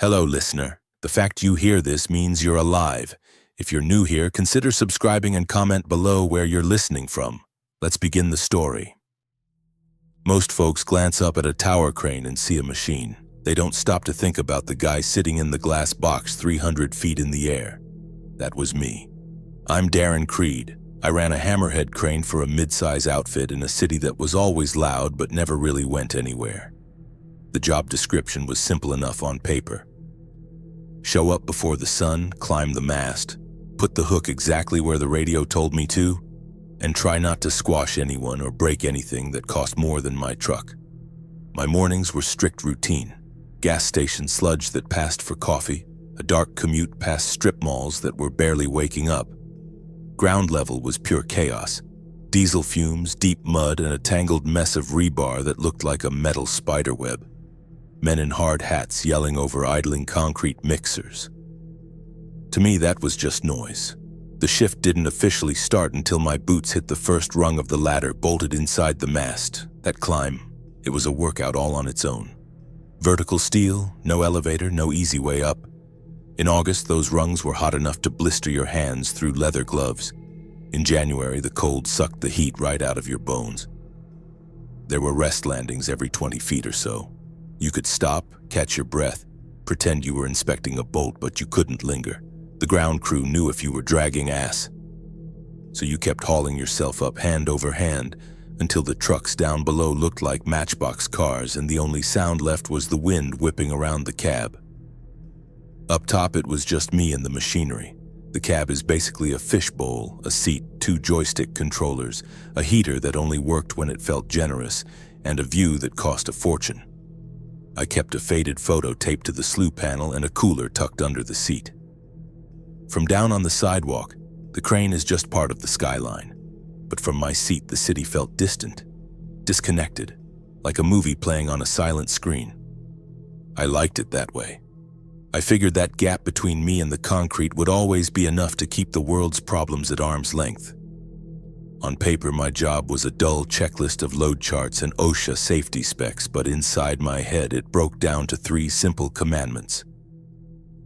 Hello, listener. The fact you hear this means you're alive. If you're new here, consider subscribing and comment below where you're listening from. Let's begin the story. Most folks glance up at a tower crane and see a machine. They don't stop to think about the guy sitting in the glass box 300 feet in the air. That was me. I'm Daren Creed. I ran a hammerhead crane for a mid-size outfit in a city that was always loud but never really went anywhere. The job description was simple enough on paper. Show up before the sun, climb the mast, put the hook exactly where the radio told me to, and try not to squash anyone or break anything that cost more than my truck. My mornings were strict routine. Gas station sludge that passed for coffee, a dark commute past strip malls that were barely waking up. Ground level was pure chaos. Diesel fumes, deep mud, and a tangled mess of rebar that looked like a metal spiderweb. Men in hard hats yelling over idling concrete mixers. To me, that was just noise. The shift didn't officially start until my boots hit the first rung of the ladder bolted inside the mast. That climb, it was a workout all on its own. Vertical steel, no elevator, no easy way up. In August, those rungs were hot enough to blister your hands through leather gloves. In January, the cold sucked the heat right out of your bones. There were rest landings every 20 feet or so. You could stop, catch your breath, pretend you were inspecting a bolt, but you couldn't linger. The ground crew knew if you were dragging ass. So you kept hauling yourself up hand over hand until the trucks down below looked like matchbox cars and the only sound left was the wind whipping around the cab. Up top, it was just me and the machinery. The cab is basically a fishbowl, a seat, 2 joystick controllers, a heater that only worked when it felt generous, and a view that cost a fortune. I kept a faded photo taped to the slew panel and a cooler tucked under the seat. From down on the sidewalk, the crane is just part of the skyline. But from my seat, the city felt distant, disconnected, like a movie playing on a silent screen. I liked it that way. I figured that gap between me and the concrete would always be enough to keep the world's problems at arm's length. On paper, my job was a dull checklist of load charts and OSHA safety specs, but inside my head it broke down to 3 simple commandments.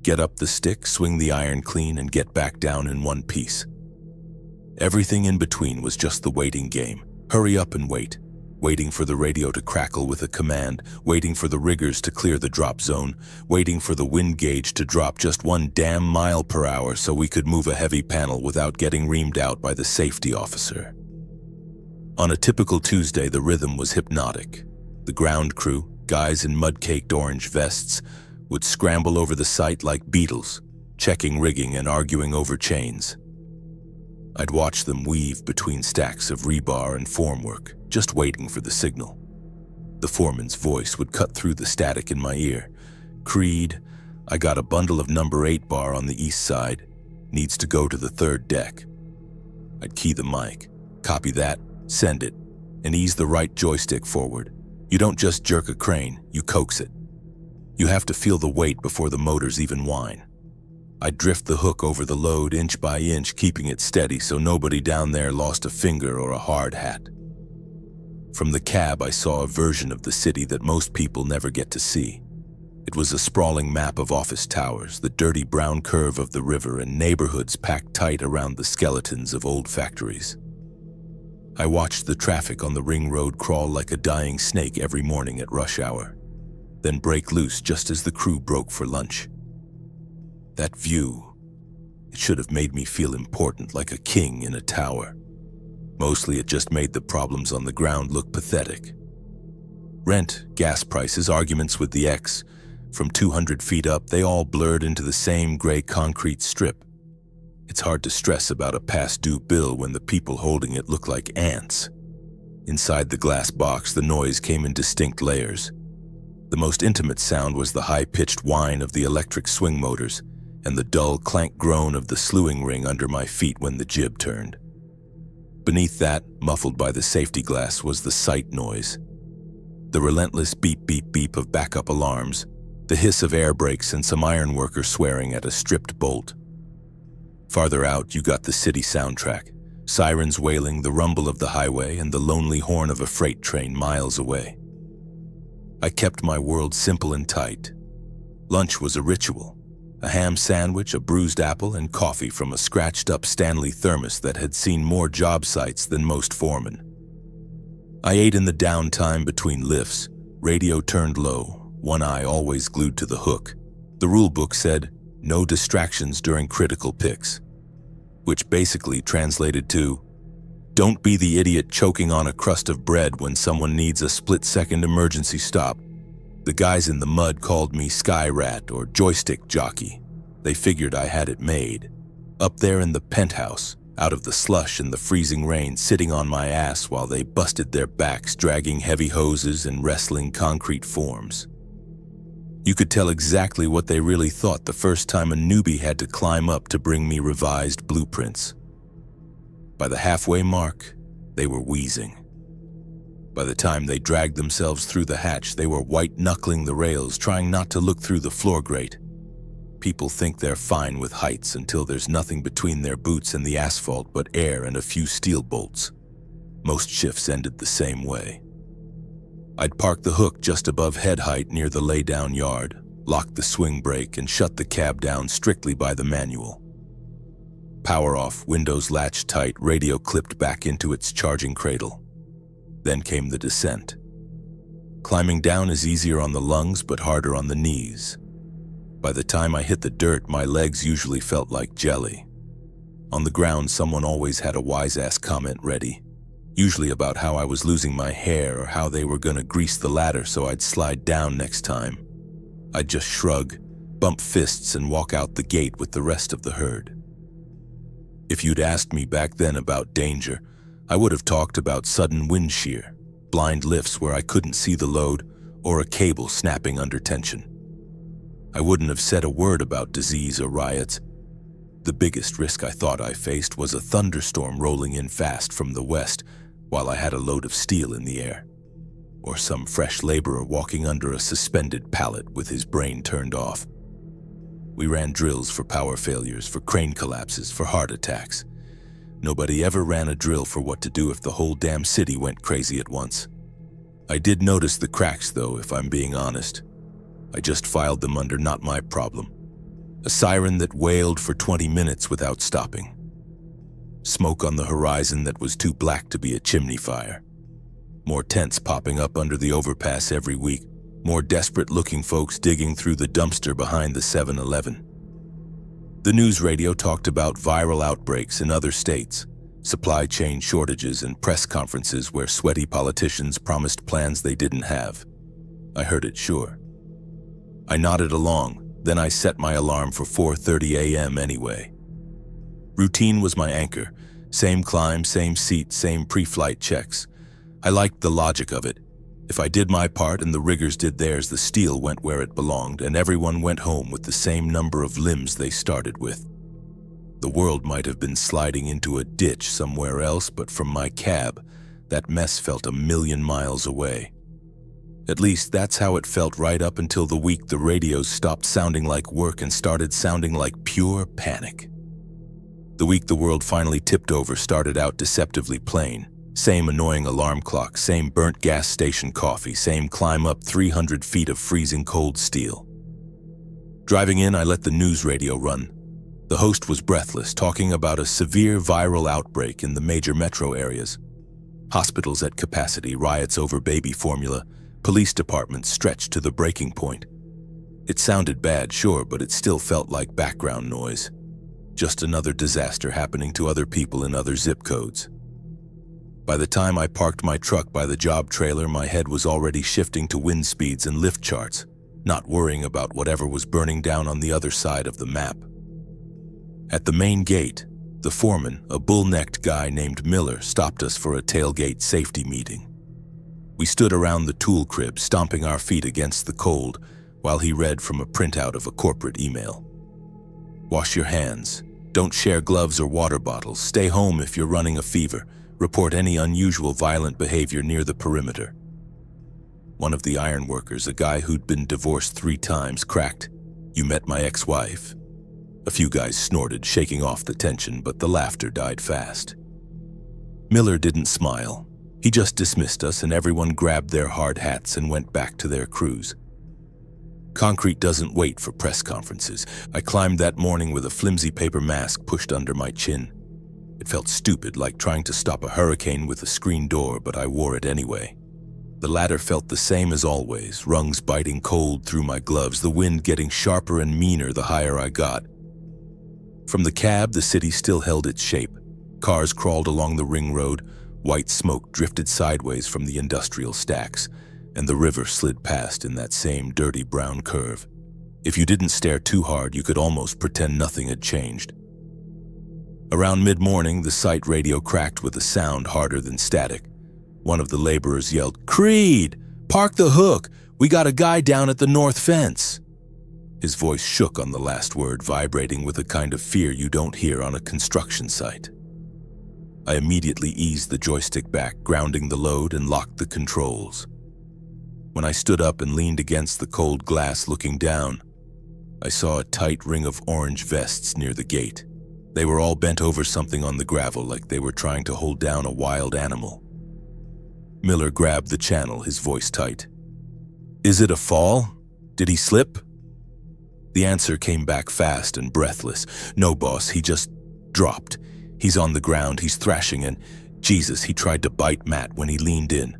Get up the stick, swing the iron clean, and get back down in one piece. Everything in between was just the waiting game. Hurry up and wait. Waiting for the radio to crackle with a command, waiting for the riggers to clear the drop zone, waiting for the wind gauge to drop just 1 damn mile per hour so we could move a heavy panel without getting reamed out by the safety officer. On a typical Tuesday, the rhythm was hypnotic. The ground crew, guys in mud-caked orange vests, would scramble over the site like beetles, checking rigging and arguing over chains. I'd watch them weave between stacks of rebar and formwork, just waiting for the signal. The foreman's voice would cut through the static in my ear. Creed, I got a bundle of number 8 bar on the east side. Needs to go to the 3rd deck. I'd key the mic, copy that, send it, and ease the right joystick forward. You don't just jerk a crane, you coax it. You have to feel the weight before the motors even whine. I'd drift the hook over the load inch by inch, keeping it steady so nobody down there lost a finger or a hard hat. From the cab, I saw a version of the city that most people never get to see. It was a sprawling map of office towers, the dirty brown curve of the river, and neighborhoods packed tight around the skeletons of old factories. I watched the traffic on the ring road crawl like a dying snake every morning at rush hour, then break loose just as the crew broke for lunch. That view, it should have made me feel important, like a king in a tower. Mostly it just made the problems on the ground look pathetic. Rent, gas prices, arguments with the ex. From 200 feet up, they all blurred into the same gray concrete strip. It's hard to stress about a past due bill when the people holding it look like ants. Inside the glass box, the noise came in distinct layers. The most intimate sound was the high-pitched whine of the electric swing motors and the dull clank groan of the slewing ring under my feet when the jib turned. Beneath that, muffled by the safety glass, was the sight noise. The relentless beep-beep-beep of backup alarms, the hiss of air brakes, and some ironworker swearing at a stripped bolt. Farther out, you got the city soundtrack, sirens wailing, the rumble of the highway, and the lonely horn of a freight train miles away. I kept my world simple and tight. Lunch was a ritual. A ham sandwich, a bruised apple, and coffee from a scratched-up Stanley thermos that had seen more job sites than most foremen. I ate in the downtime between lifts, radio turned low, one eye always glued to the hook. The rule book said, no distractions during critical picks, which basically translated to, don't be the idiot choking on a crust of bread when someone needs a split-second emergency stop. The guys in the mud called me Sky Rat or Joystick Jockey. They figured I had it made. Up there in the penthouse, out of the slush and the freezing rain, sitting on my ass while they busted their backs dragging heavy hoses and wrestling concrete forms. You could tell exactly what they really thought the first time a newbie had to climb up to bring me revised blueprints. By the halfway mark, they were wheezing. By the time they dragged themselves through the hatch, they were white-knuckling the rails, trying not to look through the floor grate. People think they're fine with heights until there's nothing between their boots and the asphalt but air and a few steel bolts. Most shifts ended the same way. I'd park the hook just above head height near the lay-down yard, lock the swing brake, and shut the cab down strictly by the manual. Power off, windows latched tight, radio clipped back into its charging cradle. Then came the descent. Climbing down is easier on the lungs but harder on the knees. By the time I hit the dirt, my legs usually felt like jelly. On the ground, someone always had a wise-ass comment ready, usually about how I was losing my hair or how they were gonna grease the ladder so I'd slide down next time. I'd just shrug, bump fists, and walk out the gate with the rest of the herd. If you'd asked me back then about danger, I would have talked about sudden wind shear, blind lifts where I couldn't see the load, or a cable snapping under tension. I wouldn't have said a word about disease or riots. The biggest risk I thought I faced was a thunderstorm rolling in fast from the west while I had a load of steel in the air, or some fresh laborer walking under a suspended pallet with his brain turned off. We ran drills for power failures, for crane collapses, for heart attacks. Nobody ever ran a drill for what to do if the whole damn city went crazy at once. I did notice the cracks though, if I'm being honest. I just filed them under not my problem. A siren that wailed for 20 minutes without stopping. Smoke on the horizon that was too black to be a chimney fire. More tents popping up under the overpass every week. More desperate-looking folks digging through the dumpster behind the 7-Eleven. The news radio talked about viral outbreaks in other states, supply chain shortages, and press conferences where sweaty politicians promised plans they didn't have. I heard it, sure. I nodded along, then I set my alarm for 4:30 a.m. anyway. Routine was my anchor. Same climb, same seat, same pre-flight checks. I liked the logic of it. If I did my part and the riggers did theirs, the steel went where it belonged, and everyone went home with the same number of limbs they started with. The world might have been sliding into a ditch somewhere else, but from my cab, that mess felt a million miles away. At least that's how it felt right up until the week the radios stopped sounding like work and started sounding like pure panic. The week the world finally tipped over started out deceptively plain. Same annoying alarm clock, same burnt gas station coffee, same climb up 300 feet of freezing cold steel. Driving in, I let the news radio run. The host was breathless, talking about a severe viral outbreak in the major metro areas. Hospitals at capacity, riots over baby formula, police departments stretched to the breaking point. It sounded bad, sure, but it still felt like background noise. Just another disaster happening to other people in other zip codes. By the time I parked my truck by the job trailer, my head was already shifting to wind speeds and lift charts, not worrying about whatever was burning down on the other side of the map. At the main gate, the foreman, a bull-necked guy named Miller, stopped us for a tailgate safety meeting. We stood around the tool crib, stomping our feet against the cold, while he read from a printout of a corporate email. Wash your hands. Don't share gloves or water bottles. Stay home if you're running a fever. Report any unusual violent behavior near the perimeter. One of the iron workers, a guy who'd been divorced 3 times, cracked, "You met my ex-wife." A few guys snorted, shaking off the tension, but the laughter died fast. Miller didn't smile. He just dismissed us, and everyone grabbed their hard hats and went back to their crews. Concrete doesn't wait for press conferences. I climbed that morning with a flimsy paper mask pushed under my chin. It felt stupid, like trying to stop a hurricane with a screen door, but I wore it anyway. The ladder felt the same as always, rungs biting cold through my gloves, the wind getting sharper and meaner the higher I got. From the cab, the city still held its shape. Cars crawled along the ring road, white smoke drifted sideways from the industrial stacks, and the river slid past in that same dirty brown curve. If you didn't stare too hard, you could almost pretend nothing had changed. Around mid-morning, the site radio cracked with a sound harder than static. One of the laborers yelled, "Creed! Park the hook! We got a guy down at the north fence!" His voice shook on the last word, vibrating with a kind of fear you don't hear on a construction site. I immediately eased the joystick back, grounding the load, and locked the controls. When I stood up and leaned against the cold glass looking down, I saw a tight ring of orange vests near the gate. They were all bent over something on the gravel, like they were trying to hold down a wild animal. Miller grabbed the channel, his voice tight. "Is it a fall? Did he slip?" The answer came back fast and breathless. "No, boss, he just dropped. He's on the ground, he's thrashing, and Jesus, he tried to bite Matt when he leaned in."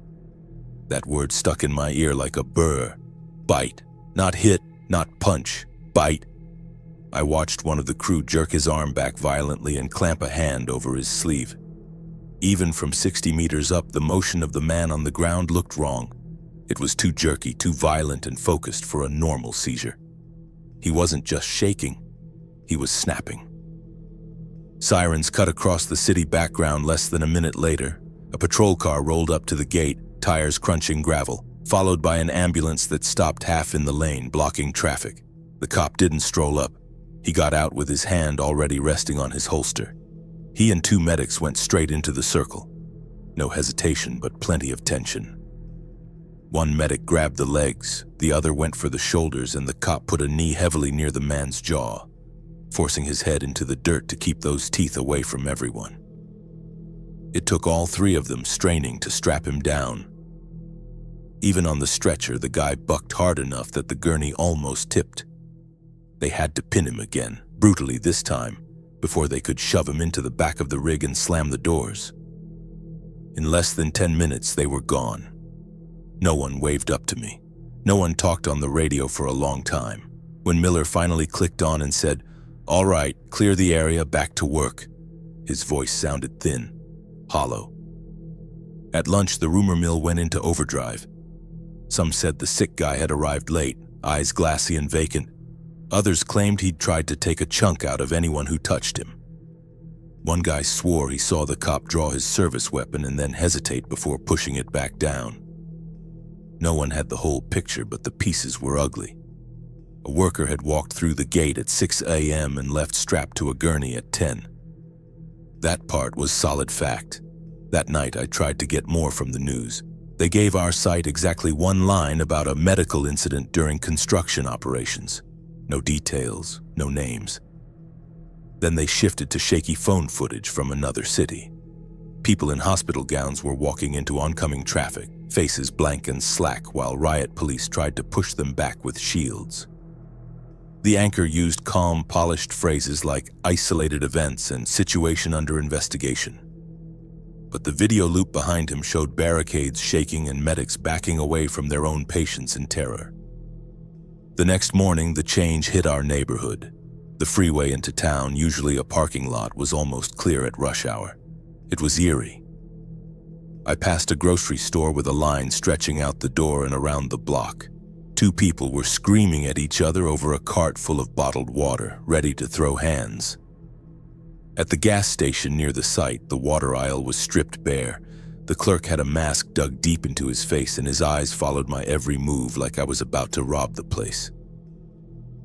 That word stuck in my ear like a burr. Bite. Not hit, not punch. Bite. I watched one of the crew jerk his arm back violently and clamp a hand over his sleeve. Even from 60 meters up, the motion of the man on the ground looked wrong. It was too jerky, too violent and focused for a normal seizure. He wasn't just shaking, he was snapping. Sirens cut across the city background less than a minute later. A patrol car rolled up to the gate, tires crunching gravel, followed by an ambulance that stopped half in the lane, blocking traffic. The cop didn't stroll up. He got out with his hand already resting on his holster. He and 2 medics went straight into the circle. No hesitation, but plenty of tension. One medic grabbed the legs, the other went for the shoulders, and the cop put a knee heavily near the man's jaw, forcing his head into the dirt to keep those teeth away from everyone. It took all 3 of them straining to strap him down. Even on the stretcher, the guy bucked hard enough that the gurney almost tipped. They had to pin him again, brutally this time, before they could shove him into the back of the rig and slam the doors. In less than 10 minutes, they were gone. No one waved up to me. No one talked on the radio for a long time. When Miller finally clicked on and said, "All right, clear the area, back to work," his voice sounded thin, hollow. At lunch, the rumor mill went into overdrive. Some said the sick guy had arrived late, eyes glassy and vacant. Others claimed he'd tried to take a chunk out of anyone who touched him. One guy swore he saw the cop draw his service weapon and then hesitate before pushing it back down. No one had the whole picture, but the pieces were ugly. A worker had walked through the gate at 6 a.m. and left strapped to a gurney at 10. That part was solid fact. That night, I tried to get more from the news. They gave our site exactly 1 line about a medical incident during construction operations. No details, no names. Then they shifted to shaky phone footage from another city. People in hospital gowns were walking into oncoming traffic, faces blank and slack, while riot police tried to push them back with shields. The anchor used calm, polished phrases like isolated events and situation under investigation. But the video loop behind him showed barricades shaking and medics backing away from their own patients in terror. The next morning, the change hit our neighborhood. The freeway into town, usually a parking lot, was almost clear at rush hour. It was eerie. I passed a grocery store with a line stretching out the door and around the block. 2 people were screaming at each other over a cart full of bottled water, ready to throw hands. At the gas station near the site, the water aisle was stripped bare. The clerk had a mask dug deep into his face, and his eyes followed my every move like I was about to rob the place.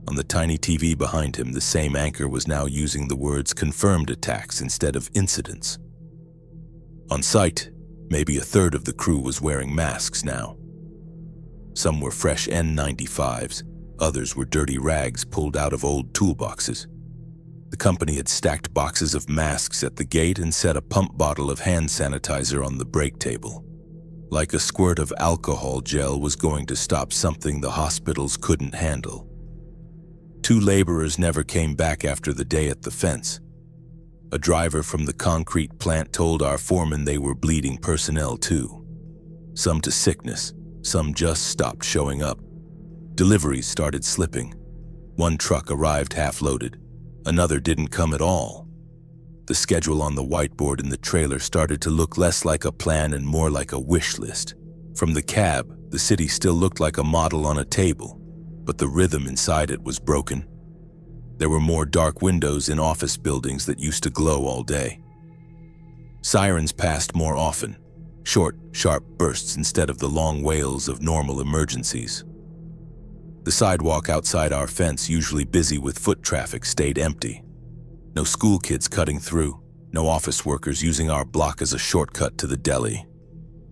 On the tiny TV behind him, the same anchor was now using the words "confirmed attacks" instead of "incidents." On site, maybe a third of the crew was wearing masks now. Some were fresh N95s, others were dirty rags pulled out of old toolboxes. The company had stacked boxes of masks at the gate and set a pump bottle of hand sanitizer on the break table. like a squirt of alcohol gel was going to stop something the hospitals couldn't handle. 2 laborers never came back after the day at the fence. A driver from the concrete plant told our foreman they were bleeding personnel too. Some to sickness, some just stopped showing up. Deliveries started slipping. 1 truck arrived half-loaded, another didn't come at all. The schedule on the whiteboard in the trailer started to look less like a plan and more like a wish list. From the cab, the city still looked like a model on a table, but the rhythm inside it was broken. There were more dark windows in office buildings that used to glow all day. Sirens passed more often, short, sharp bursts instead of the long wails of normal emergencies. The sidewalk outside our fence, usually busy with foot traffic, stayed empty. No school kids cutting through, no office workers using our block as a shortcut to the deli.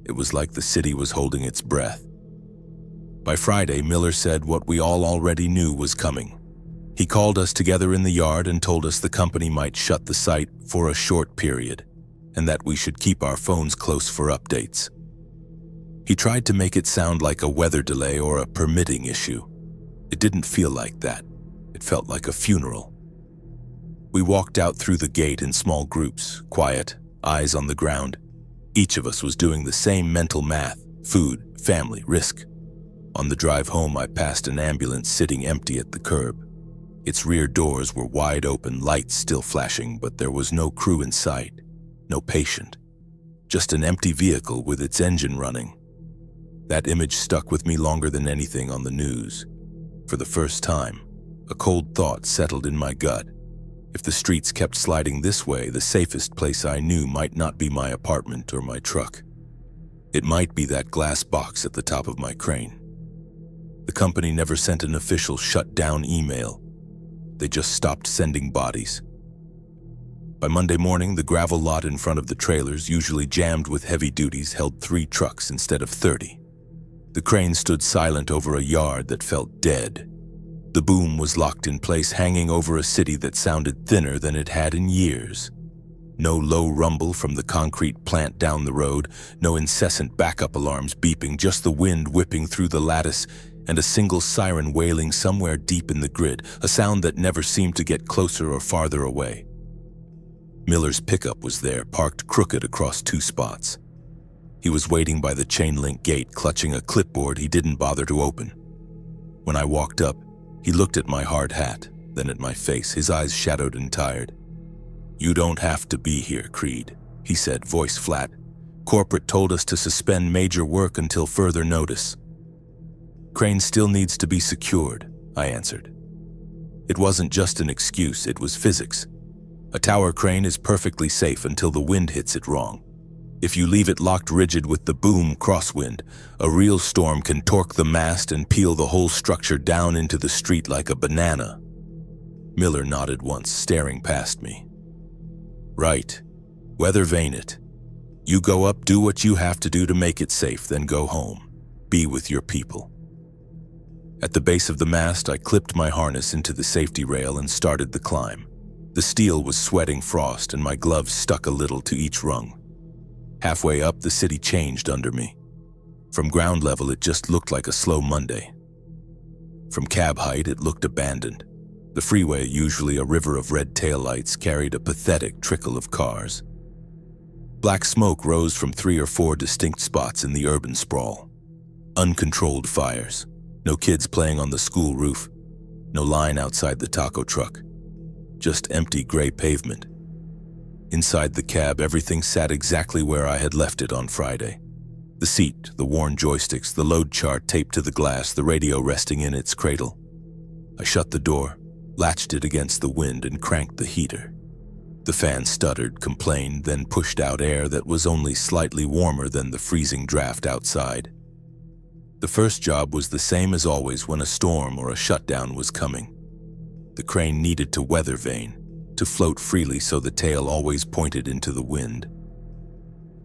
It was like the city was holding its breath. By Friday, Miller said what we all already knew was coming. He called us together in the yard and told us the company might shut the site for a short period, and that we should keep our phones close for updates. He tried to make it sound like a weather delay or a permitting issue. It didn't feel like that. It felt like a funeral. We walked out through the gate in small groups, quiet, eyes on the ground. Each of us was doing the same mental math: food, family, risk. On the drive home, I passed an ambulance sitting empty at the curb. Its rear doors were wide open, lights still flashing, but there was no crew in sight, no patient. Just an empty vehicle with its engine running. That image stuck with me longer than anything on the news. For the first time, a cold thought settled in my gut. If the streets kept sliding this way, the safest place I knew might not be my apartment or my truck. It might be that glass box at the top of my crane. The company never sent an official shutdown email. They just stopped sending bodies. By Monday morning, the gravel lot in front of the trailers, usually jammed with heavy duties, held 3 trucks instead of 30. The crane stood silent over a yard that felt dead. The boom was locked in place, hanging over a city that sounded thinner than it had in years. No low rumble from the concrete plant down the road, no incessant backup alarms beeping, just the wind whipping through the lattice and a single siren wailing somewhere deep in the grid, a sound that never seemed to get closer or farther away. Miller's pickup was there, parked crooked across 2 spots. He was waiting by the chain-link gate, clutching a clipboard he didn't bother to open. When I walked up, he looked at my hard hat, then at my face, his eyes shadowed and tired. "You don't have to be here, Creed," he said, voice flat. "Corporate told us to suspend major work until further notice." "Crane still needs to be secured," I answered. It wasn't just an excuse, it was physics. A tower crane is perfectly safe until the wind hits it wrong. If you leave it locked rigid with the boom crosswind, a real storm can torque the mast and peel the whole structure down into the street like a banana. Miller nodded once, staring past me. "Right. Weather vane it. You go up, do what you have to do to make it safe, then go home. Be with your people." At the base of the mast, I clipped my harness into the safety rail and started the climb. The steel was sweating frost and my gloves stuck a little to each rung. Halfway up, the city changed under me. From ground level, it just looked like a slow Monday. From cab height, it looked abandoned. The freeway, usually a river of red taillights, carried a pathetic trickle of cars. Black smoke rose from 3 or 4 distinct spots in the urban sprawl. Uncontrolled fires. No kids playing on the school roof. No line outside the taco truck. Just empty gray pavement. Inside the cab, everything sat exactly where I had left it on Friday. The seat, the worn joysticks, the load chart taped to the glass, the radio resting in its cradle. I shut the door, latched it against the wind, and cranked the heater. The fan stuttered, complained, then pushed out air that was only slightly warmer than the freezing draft outside. The first job was the same as always when a storm or a shutdown was coming. The crane needed to weather vane, to float freely so the tail always pointed into the wind.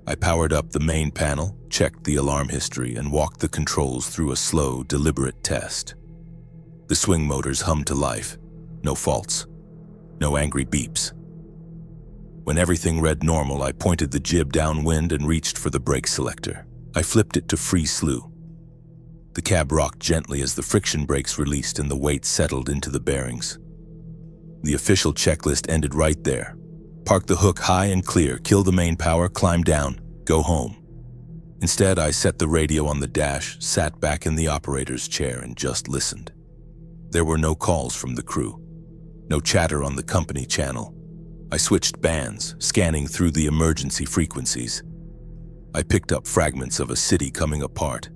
I powered up the main panel, checked the alarm history, and walked the controls through a slow, deliberate test. The swing motors hummed to life. No faults. No angry beeps. When everything read normal, I pointed the jib downwind and reached for the brake selector. I flipped it to free slew. The cab rocked gently as the friction brakes released and the weight settled into the bearings. The official checklist ended right there. Park the hook high and clear, kill the main power, climb down, go home. Instead, I set the radio on the dash, sat back in the operator's chair, and just listened. There were no calls from the crew, no chatter on the company channel. I switched bands, scanning through the emergency frequencies. I picked up fragments of a city coming apart,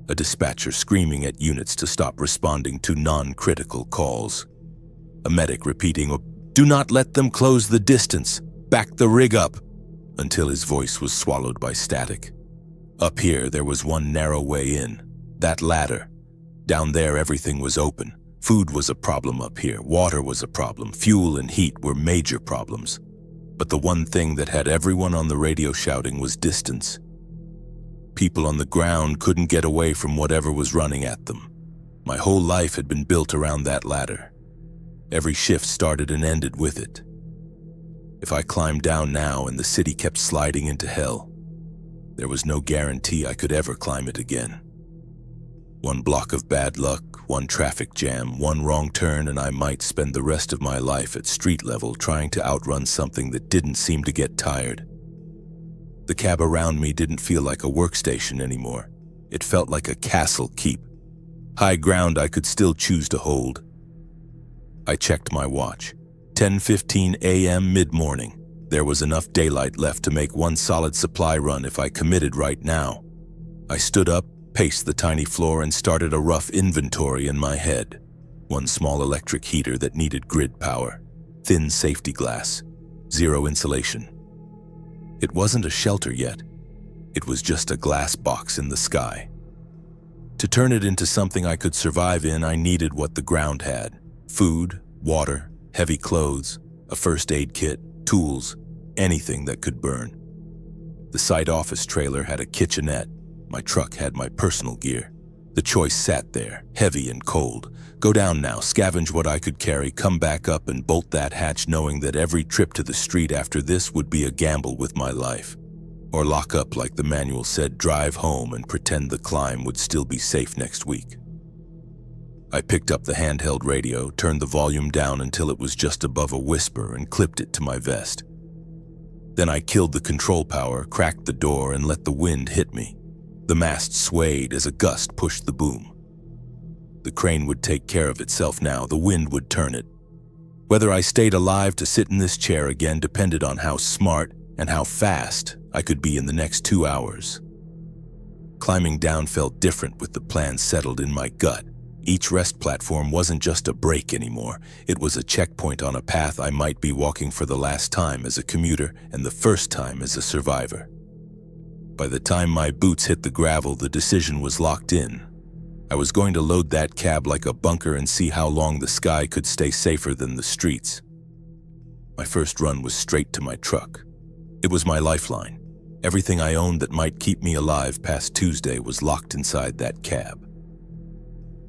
a dispatcher screaming at units to stop responding to non-critical calls, a medic repeating, "Do not let them close the distance, back the rig up," until his voice was swallowed by static. Up here, there was one narrow way in, that ladder. Down there, everything was open. Food was a problem up here, water was a problem, fuel and heat were major problems. But the one thing that had everyone on the radio shouting was distance. People on the ground couldn't get away from whatever was running at them. My whole life had been built around that ladder. Every shift started and ended with it. If I climbed down now and the city kept sliding into hell, there was no guarantee I could ever climb it again. One block of bad luck, one traffic jam, one wrong turn, and I might spend the rest of my life at street level trying to outrun something that didn't seem to get tired. The cab around me didn't feel like a workstation anymore. It felt like a castle keep. High ground I could still choose to hold. I checked my watch. 10:15 a.m. mid-morning. There was enough daylight left to make one solid supply run if I committed right now. I stood up, paced the tiny floor, and started a rough inventory in my head. One small electric heater that needed grid power, thin safety glass, zero insulation. It wasn't a shelter yet. It was just a glass box in the sky. To turn it into something I could survive in, I needed what the ground had: food, water, heavy clothes, a first aid kit, tools, anything that could burn. The site office trailer had a kitchenette. My truck had my personal gear. The choice sat there, heavy and cold. Go down now, scavenge what I could carry, come back up and bolt that hatch, knowing that every trip to the street after this would be a gamble with my life. Or lock up like the manual said, drive home and pretend the climb would still be safe next week. I picked up the handheld radio, turned the volume down until it was just above a whisper, and clipped it to my vest. Then I killed the control power, cracked the door, and let the wind hit me. The mast swayed as a gust pushed the boom. The crane would take care of itself now, the wind would turn it. Whether I stayed alive to sit in this chair again depended on how smart and how fast I could be in the next 2 hours. Climbing down felt different with the plan settled in my gut. Each rest platform wasn't just a break anymore. It was a checkpoint on a path I might be walking for the last time as a commuter and the first time as a survivor. By the time my boots hit the gravel, the decision was locked in. I was going to load that cab like a bunker and see how long the sky could stay safer than the streets. My first run was straight to my truck. It was my lifeline. Everything I owned that might keep me alive past Tuesday was locked inside that cab.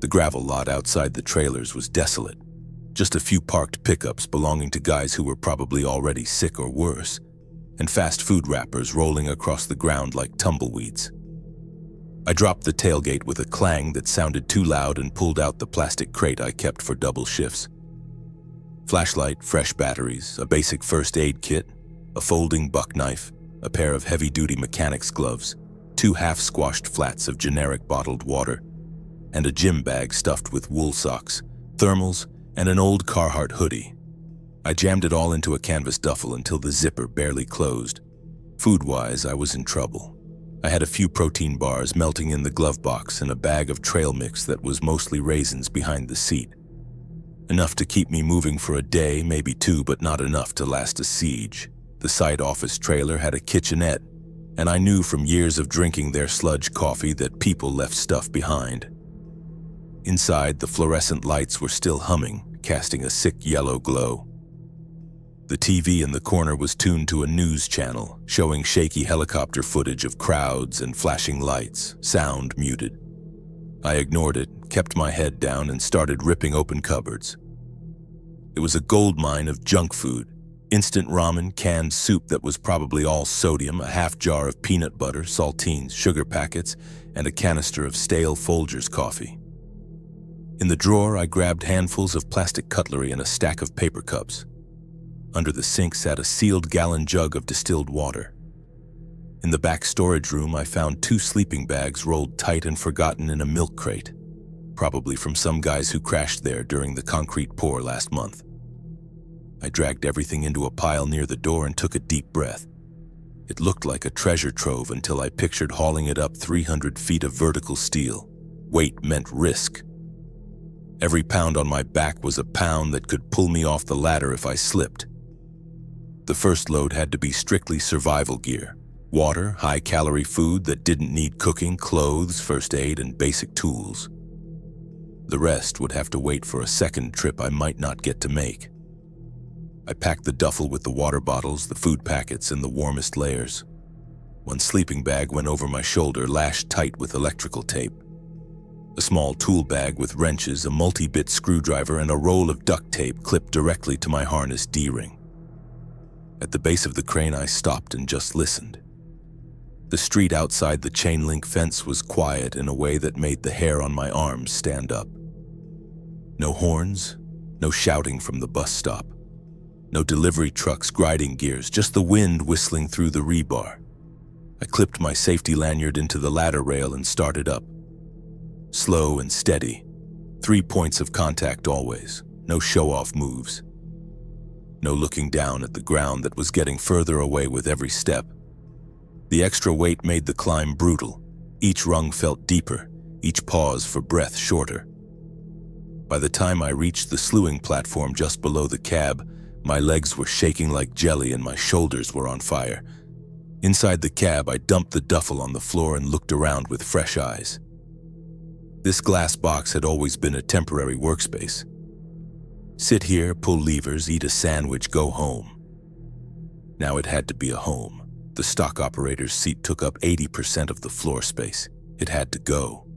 The gravel lot outside the trailers was desolate. Just a few parked pickups belonging to guys who were probably already sick or worse, and fast food wrappers rolling across the ground like tumbleweeds. I dropped the tailgate with a clang that sounded too loud and pulled out the plastic crate I kept for double shifts. Flashlight, fresh batteries, a basic first aid kit, a folding buck knife, a pair of heavy-duty mechanic's gloves, 2 half-squashed flats of generic bottled water, and a gym bag stuffed with wool socks, thermals, and an old Carhartt hoodie. I jammed it all into a canvas duffel until the zipper barely closed. Food-wise, I was in trouble. I had a few protein bars melting in the glove box and a bag of trail mix that was mostly raisins behind the seat. Enough to keep me moving for a day, maybe 2, but not enough to last a siege. The site office trailer had a kitchenette, and I knew from years of drinking their sludge coffee that people left stuff behind. Inside, the fluorescent lights were still humming, casting a sick yellow glow. The TV in the corner was tuned to a news channel, showing shaky helicopter footage of crowds and flashing lights, sound muted. I ignored it, kept my head down, and started ripping open cupboards. It was a gold mine of junk food, Instant ramen, canned soup that was probably all sodium, a half jar of peanut butter, saltines, sugar packets, and a canister of stale Folgers coffee. In the drawer, I grabbed handfuls of plastic cutlery and a stack of paper cups. Under the sink sat a sealed gallon jug of distilled water. In the back storage room, I found 2 sleeping bags rolled tight and forgotten in a milk crate, probably from some guys who crashed there during the concrete pour last month. I dragged everything into a pile near the door and took a deep breath. It looked like a treasure trove until I pictured hauling it up 300 feet of vertical steel. Weight meant risk. Every pound on my back was a pound that could pull me off the ladder if I slipped. The first load had to be strictly survival gear. Water, high-calorie food that didn't need cooking, clothes, first aid, and basic tools. The rest would have to wait for a second trip I might not get to make. I packed the duffel with the water bottles, the food packets, and the warmest layers. One sleeping bag went over my shoulder, lashed tight with electrical tape. A small tool bag with wrenches, a multi-bit screwdriver, and a roll of duct tape clipped directly to my harness D-ring. At the base of the crane, I stopped and just listened. The street outside the chain-link fence was quiet in a way that made the hair on my arms stand up. No horns, no shouting from the bus stop. No delivery trucks grinding gears, just the wind whistling through the rebar. I clipped my safety lanyard into the ladder rail and started up. Slow and steady. 3 points of contact always. No show-off moves. No looking down at the ground that was getting further away with every step. The extra weight made the climb brutal. Each rung felt deeper, each pause for breath shorter. By the time I reached the slewing platform just below the cab, my legs were shaking like jelly and my shoulders were on fire. Inside the cab, I dumped the duffel on the floor and looked around with fresh eyes. This glass box had always been a temporary workspace. Sit here, pull levers, eat a sandwich, go home. Now it had to be a home. The stock operator's seat took up 80% of the floor space. It had to go.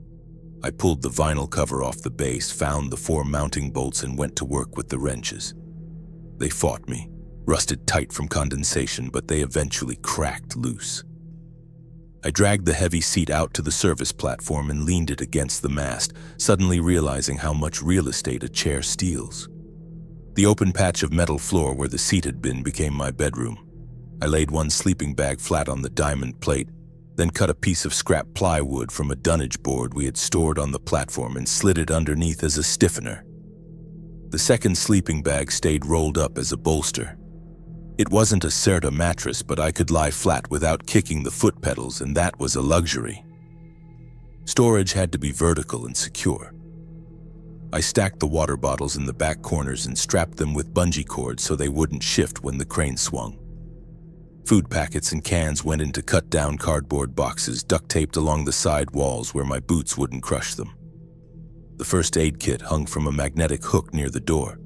I pulled the vinyl cover off the base, found the 4 mounting bolts, and went to work with the wrenches. They fought me, rusted tight from condensation, but they eventually cracked loose. I dragged the heavy seat out to the service platform and leaned it against the mast, suddenly realizing how much real estate a chair steals. The open patch of metal floor where the seat had been became my bedroom. I laid one sleeping bag flat on the diamond plate, then cut a piece of scrap plywood from a dunnage board we had stored on the platform and slid it underneath as a stiffener. The second sleeping bag stayed rolled up as a bolster. It wasn't a Serta mattress, but I could lie flat without kicking the foot pedals, and that was a luxury. Storage had to be vertical and secure. I stacked the water bottles in the back corners and strapped them with bungee cords so they wouldn't shift when the crane swung. Food packets and cans went into cut-down cardboard boxes duct taped along the side walls where my boots wouldn't crush them. The first aid kit hung from a magnetic hook near the door.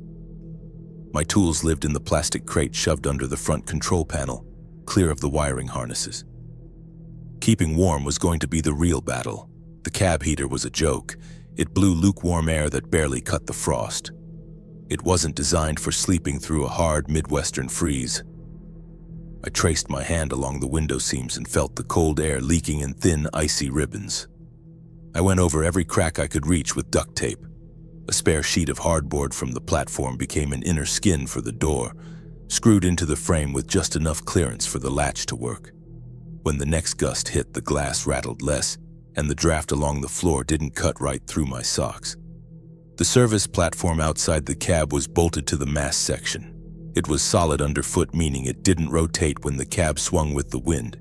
My tools lived in the plastic crate shoved under the front control panel, clear of the wiring harnesses. Keeping warm was going to be the real battle. The cab heater was a joke. It blew lukewarm air that barely cut the frost. It wasn't designed for sleeping through a hard Midwestern freeze. I traced my hand along the window seams and felt the cold air leaking in thin, icy ribbons. I went over every crack I could reach with duct tape. A spare sheet of hardboard from the platform became an inner skin for the door, screwed into the frame with just enough clearance for the latch to work. When the next gust hit, the glass rattled less, and the draft along the floor didn't cut right through my socks. The service platform outside the cab was bolted to the mast section. It was solid underfoot, meaning it didn't rotate when the cab swung with the wind.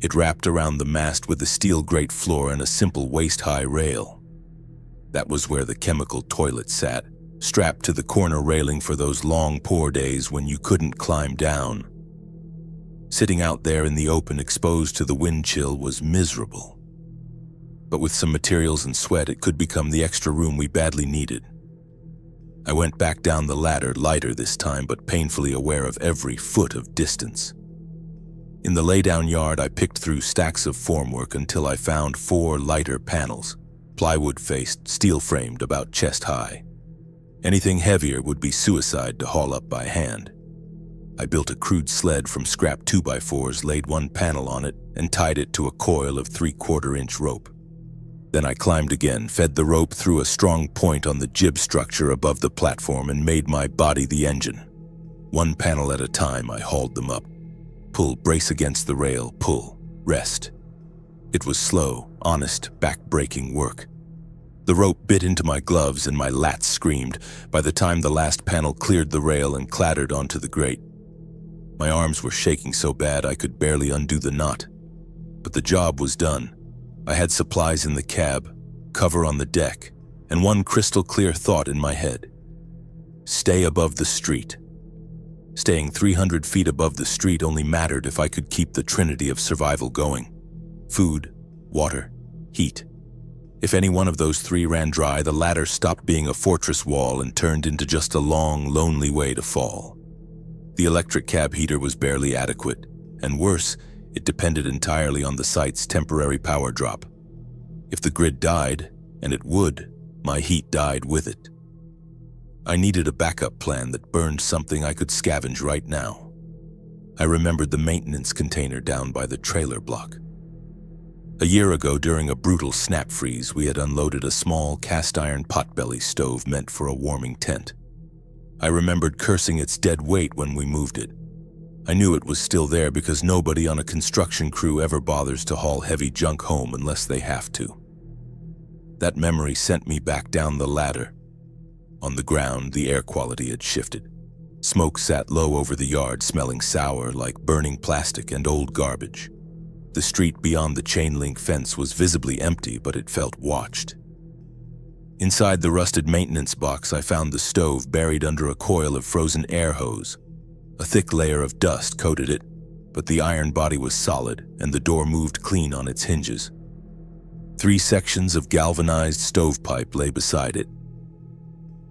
It wrapped around the mast with a steel grate floor and a simple waist-high rail. That was where the chemical toilet sat, strapped to the corner railing for those long pour days when you couldn't climb down. Sitting out there in the open, exposed to the wind chill, was miserable. But with some materials and sweat, it could become the extra room we badly needed. I went back down the ladder, lighter this time, but painfully aware of every foot of distance. In the laydown yard, I picked through stacks of formwork until I found 4 lighter panels, plywood-faced, steel-framed, about chest-high. Anything heavier would be suicide to haul up by hand. I built a crude sled from scrap 2x4s, laid one panel on it, and tied it to a coil of 3/4-inch rope. Then I climbed again, fed the rope through a strong point on the jib structure above the platform, and made my body the engine. One panel at a time, I hauled them up. Pull, brace against the rail, pull, rest. It was slow, honest, back-breaking work. The rope bit into my gloves and my lats screamed by the time the last panel cleared the rail and clattered onto the grate. My arms were shaking so bad I could barely undo the knot. But the job was done. I had supplies in the cab, cover on the deck, and one crystal-clear thought in my head. Stay above the street. Staying 300 feet above the street only mattered if I could keep the trinity of survival going. Food, water, heat. If any one of those three ran dry, the ladder stopped being a fortress wall and turned into just a long, lonely way to fall. The electric cab heater was barely adequate, and worse, it depended entirely on the site's temporary power drop. If the grid died, and it would, my heat died with it. I needed a backup plan that burned something I could scavenge right now. I remembered the maintenance container down by the trailer block. A year ago, during a brutal snap freeze, we had unloaded a small cast-iron potbelly stove meant for a warming tent. I remembered cursing its dead weight when we moved it. I knew it was still there because nobody on a construction crew ever bothers to haul heavy junk home unless they have to. That memory sent me back down the ladder. On the ground, the air quality had shifted. Smoke sat low over the yard, smelling sour like burning plastic and old garbage. The street beyond the chain-link fence was visibly empty, but it felt watched. Inside the rusted maintenance box, I found the stove buried under a coil of frozen air hose. A thick layer of dust coated it, but the iron body was solid and the door moved clean on its hinges. 3 sections of galvanized stovepipe lay beside it.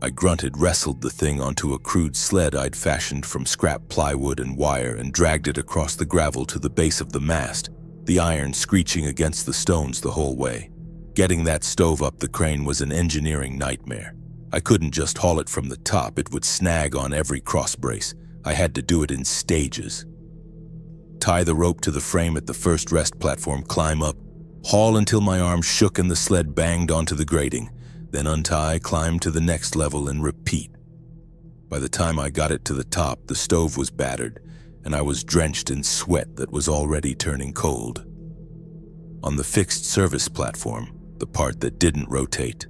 I grunted, wrestled the thing onto a crude sled I'd fashioned from scrap plywood and wire, and dragged it across the gravel to the base of the mast, the iron screeching against the stones the whole way. Getting that stove up the crane was an engineering nightmare. I couldn't just haul it from the top, it would snag on every cross brace. I had to do it in stages. Tie the rope to the frame at the first rest platform, climb up, haul until my arms shook and the sled banged onto the grating, then untie, climb to the next level, and repeat. By the time I got it to the top, the stove was battered, and I was drenched in sweat that was already turning cold. On the fixed service platform, the part that didn't rotate,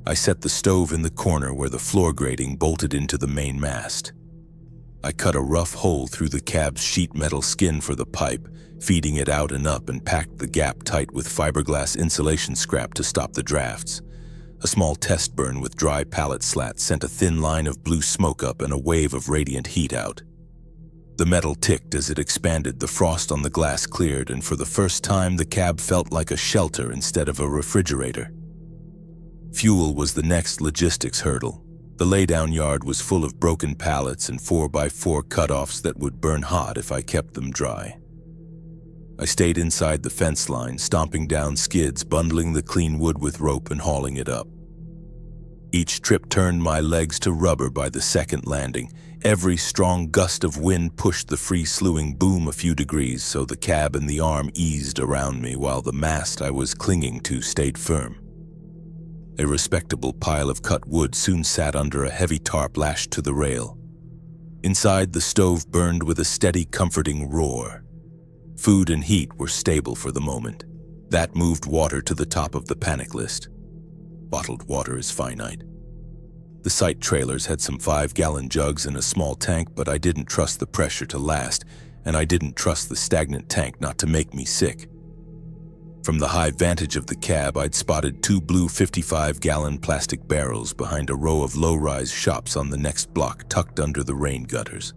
I set the stove in the corner where the floor grating bolted into the main mast. I cut a rough hole through the cab's sheet metal skin for the pipe, feeding it out and up, and packed the gap tight with fiberglass insulation scrap to stop the drafts. A small test burn with dry pallet slats sent a thin line of blue smoke up and a wave of radiant heat out. The metal ticked as it expanded, the frost on the glass cleared, and for the first time the cab felt like a shelter instead of a refrigerator. Fuel was the next logistics hurdle. The laydown yard was full of broken pallets and 4x4 cutoffs that would burn hot if I kept them dry. I stayed inside the fence line, stomping down skids, bundling the clean wood with rope and hauling it up. Each trip turned my legs to rubber by the second landing. Every strong gust of wind pushed the free-slewing boom a few degrees, so the cab and the arm eased around me while the mast I was clinging to stayed firm. A respectable pile of cut wood soon sat under a heavy tarp lashed to the rail. Inside, the stove burned with a steady, comforting roar. Food and heat were stable for the moment. That moved water to the top of the panic list. Bottled water is finite. The site trailers had some 5-gallon jugs and a small tank, but I didn't trust the pressure to last, and I didn't trust the stagnant tank not to make me sick. From the high vantage of the cab, I'd spotted 2 blue 55-gallon plastic barrels behind a row of low-rise shops on the next block tucked under the rain gutters.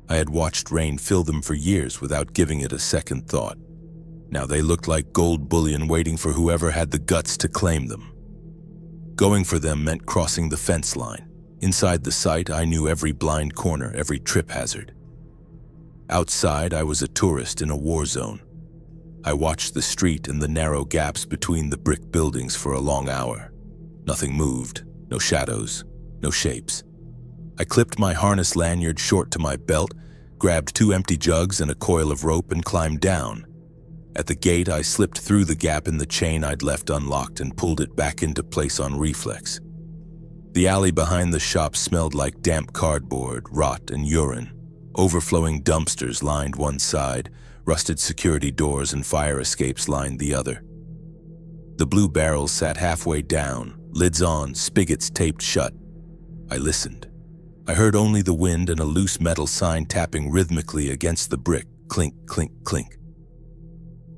I had watched rain fill them for years without giving it a second thought. Now they looked like gold bullion waiting for whoever had the guts to claim them. Going for them meant crossing the fence line. Inside the site, I knew every blind corner, every trip hazard. Outside, I was a tourist in a war zone. I watched the street and the narrow gaps between the brick buildings for a long hour. Nothing moved, no shadows, no shapes. I clipped my harness lanyard short to my belt, grabbed 2 empty jugs and a coil of rope and climbed down. At the gate, I slipped through the gap in the chain I'd left unlocked and pulled it back into place on reflex. The alley behind the shop smelled like damp cardboard, rot, and urine. Overflowing dumpsters lined one side, rusted security doors and fire escapes lined the other. The blue barrels sat halfway down, lids on, spigots taped shut. I listened. I heard only the wind and a loose metal sign tapping rhythmically against the brick, clink, clink, clink.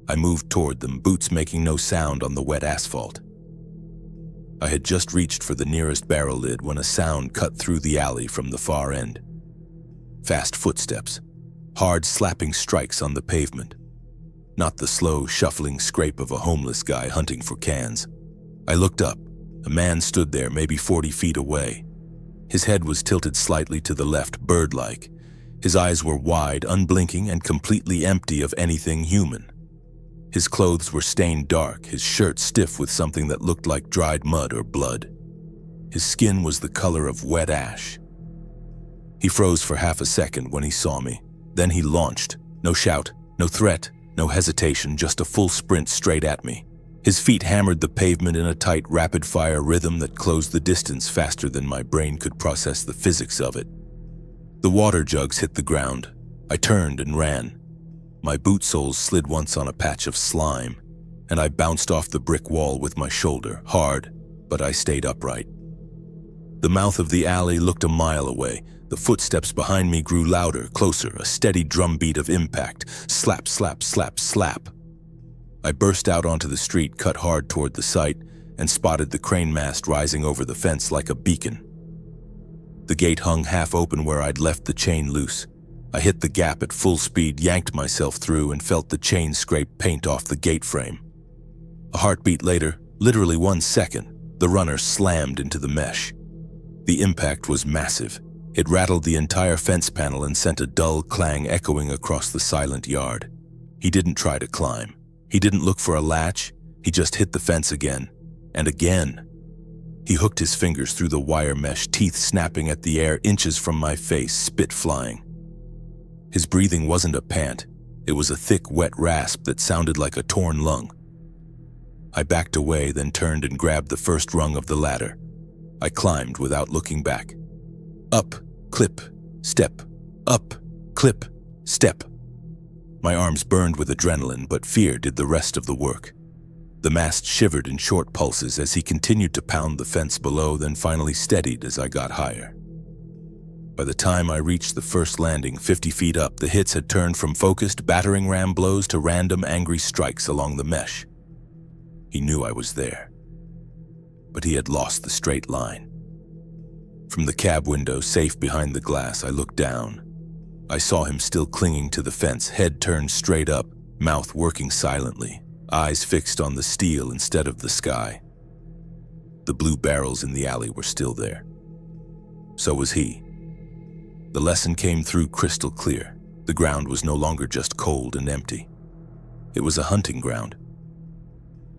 I moved toward them, boots making no sound on the wet asphalt. I had just reached for the nearest barrel lid when a sound cut through the alley from the far end. Fast footsteps, hard slapping strikes on the pavement. Not the slow, shuffling scrape of a homeless guy hunting for cans. I looked up. A man stood there, maybe 40 feet away. His head was tilted slightly to the left, bird-like. His eyes were wide, unblinking, and completely empty of anything human. His clothes were stained dark, his shirt stiff with something that looked like dried mud or blood. His skin was the color of wet ash. He froze for half a second when he saw me. Then he launched. No shout, no threat, no hesitation, just a full sprint straight at me. His feet hammered the pavement in a tight, rapid-fire rhythm that closed the distance faster than my brain could process the physics of it. The water jugs hit the ground. I turned and ran. My boot soles slid once on a patch of slime, and I bounced off the brick wall with my shoulder, hard, but I stayed upright. The mouth of the alley looked a mile away. The footsteps behind me grew louder, closer, a steady drumbeat of impact. Slap, slap, slap, slap. I burst out onto the street, cut hard toward the site, and spotted the crane mast rising over the fence like a beacon. The gate hung half open where I'd left the chain loose. I hit the gap at full speed, yanked myself through, and felt the chain scrape paint off the gate frame. A heartbeat later, literally 1 second, the runner slammed into the mesh. The impact was massive. It rattled the entire fence panel and sent a dull clang echoing across the silent yard. He didn't try to climb. He didn't look for a latch. He just hit the fence again, and again. He hooked his fingers through the wire mesh, teeth snapping at the air inches from my face, spit flying. His breathing wasn't a pant. It was a thick, wet rasp that sounded like a torn lung. I backed away, then turned and grabbed the first rung of the ladder. I climbed without looking back. Up, clip, step, up, clip, step. My arms burned with adrenaline, but fear did the rest of the work. The mast shivered in short pulses as he continued to pound the fence below, then finally steadied as I got higher. By the time I reached the first landing, 50 feet up, the hits had turned from focused, battering ram blows to random, angry strikes along the mesh. He knew I was there, but he had lost the straight line. From the cab window, safe behind the glass, I looked down. I saw him still clinging to the fence, head turned straight up, mouth working silently, eyes fixed on the steel instead of the sky. The blue barrels in the alley were still there. So was he. The lesson came through crystal clear. The ground was no longer just cold and empty. It was a hunting ground.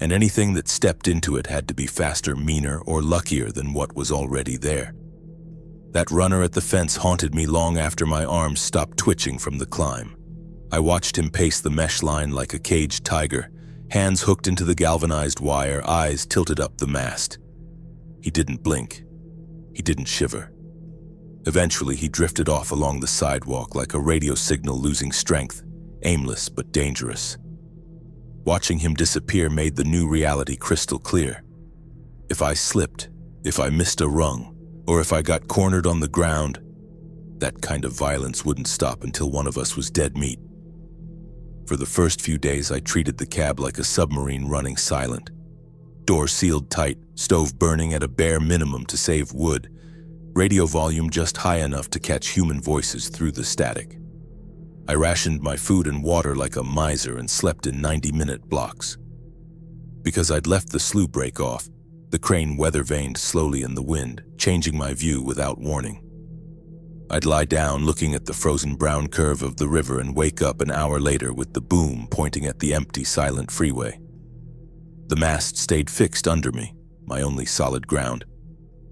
And anything that stepped into it had to be faster, meaner, or luckier than what was already there. That runner at the fence haunted me long after my arms stopped twitching from the climb. I watched him pace the mesh line like a caged tiger, hands hooked into the galvanized wire, eyes tilted up the mast. He didn't blink. He didn't shiver. Eventually, he drifted off along the sidewalk like a radio signal losing strength, aimless but dangerous. Watching him disappear made the new reality crystal clear. If I slipped, if I missed a rung, or if I got cornered on the ground, that kind of violence wouldn't stop until one of us was dead meat. For the first few days, I treated the cab like a submarine running silent. Door sealed tight, stove burning at a bare minimum to save wood, radio volume just high enough to catch human voices through the static. I rationed my food and water like a miser and slept in 90-minute blocks. Because I'd left the slew brake off, the crane weather-vaned slowly in the wind, changing my view without warning. I'd lie down looking at the frozen brown curve of the river and wake up an hour later with the boom pointing at the empty, silent freeway. The mast stayed fixed under me, my only solid ground,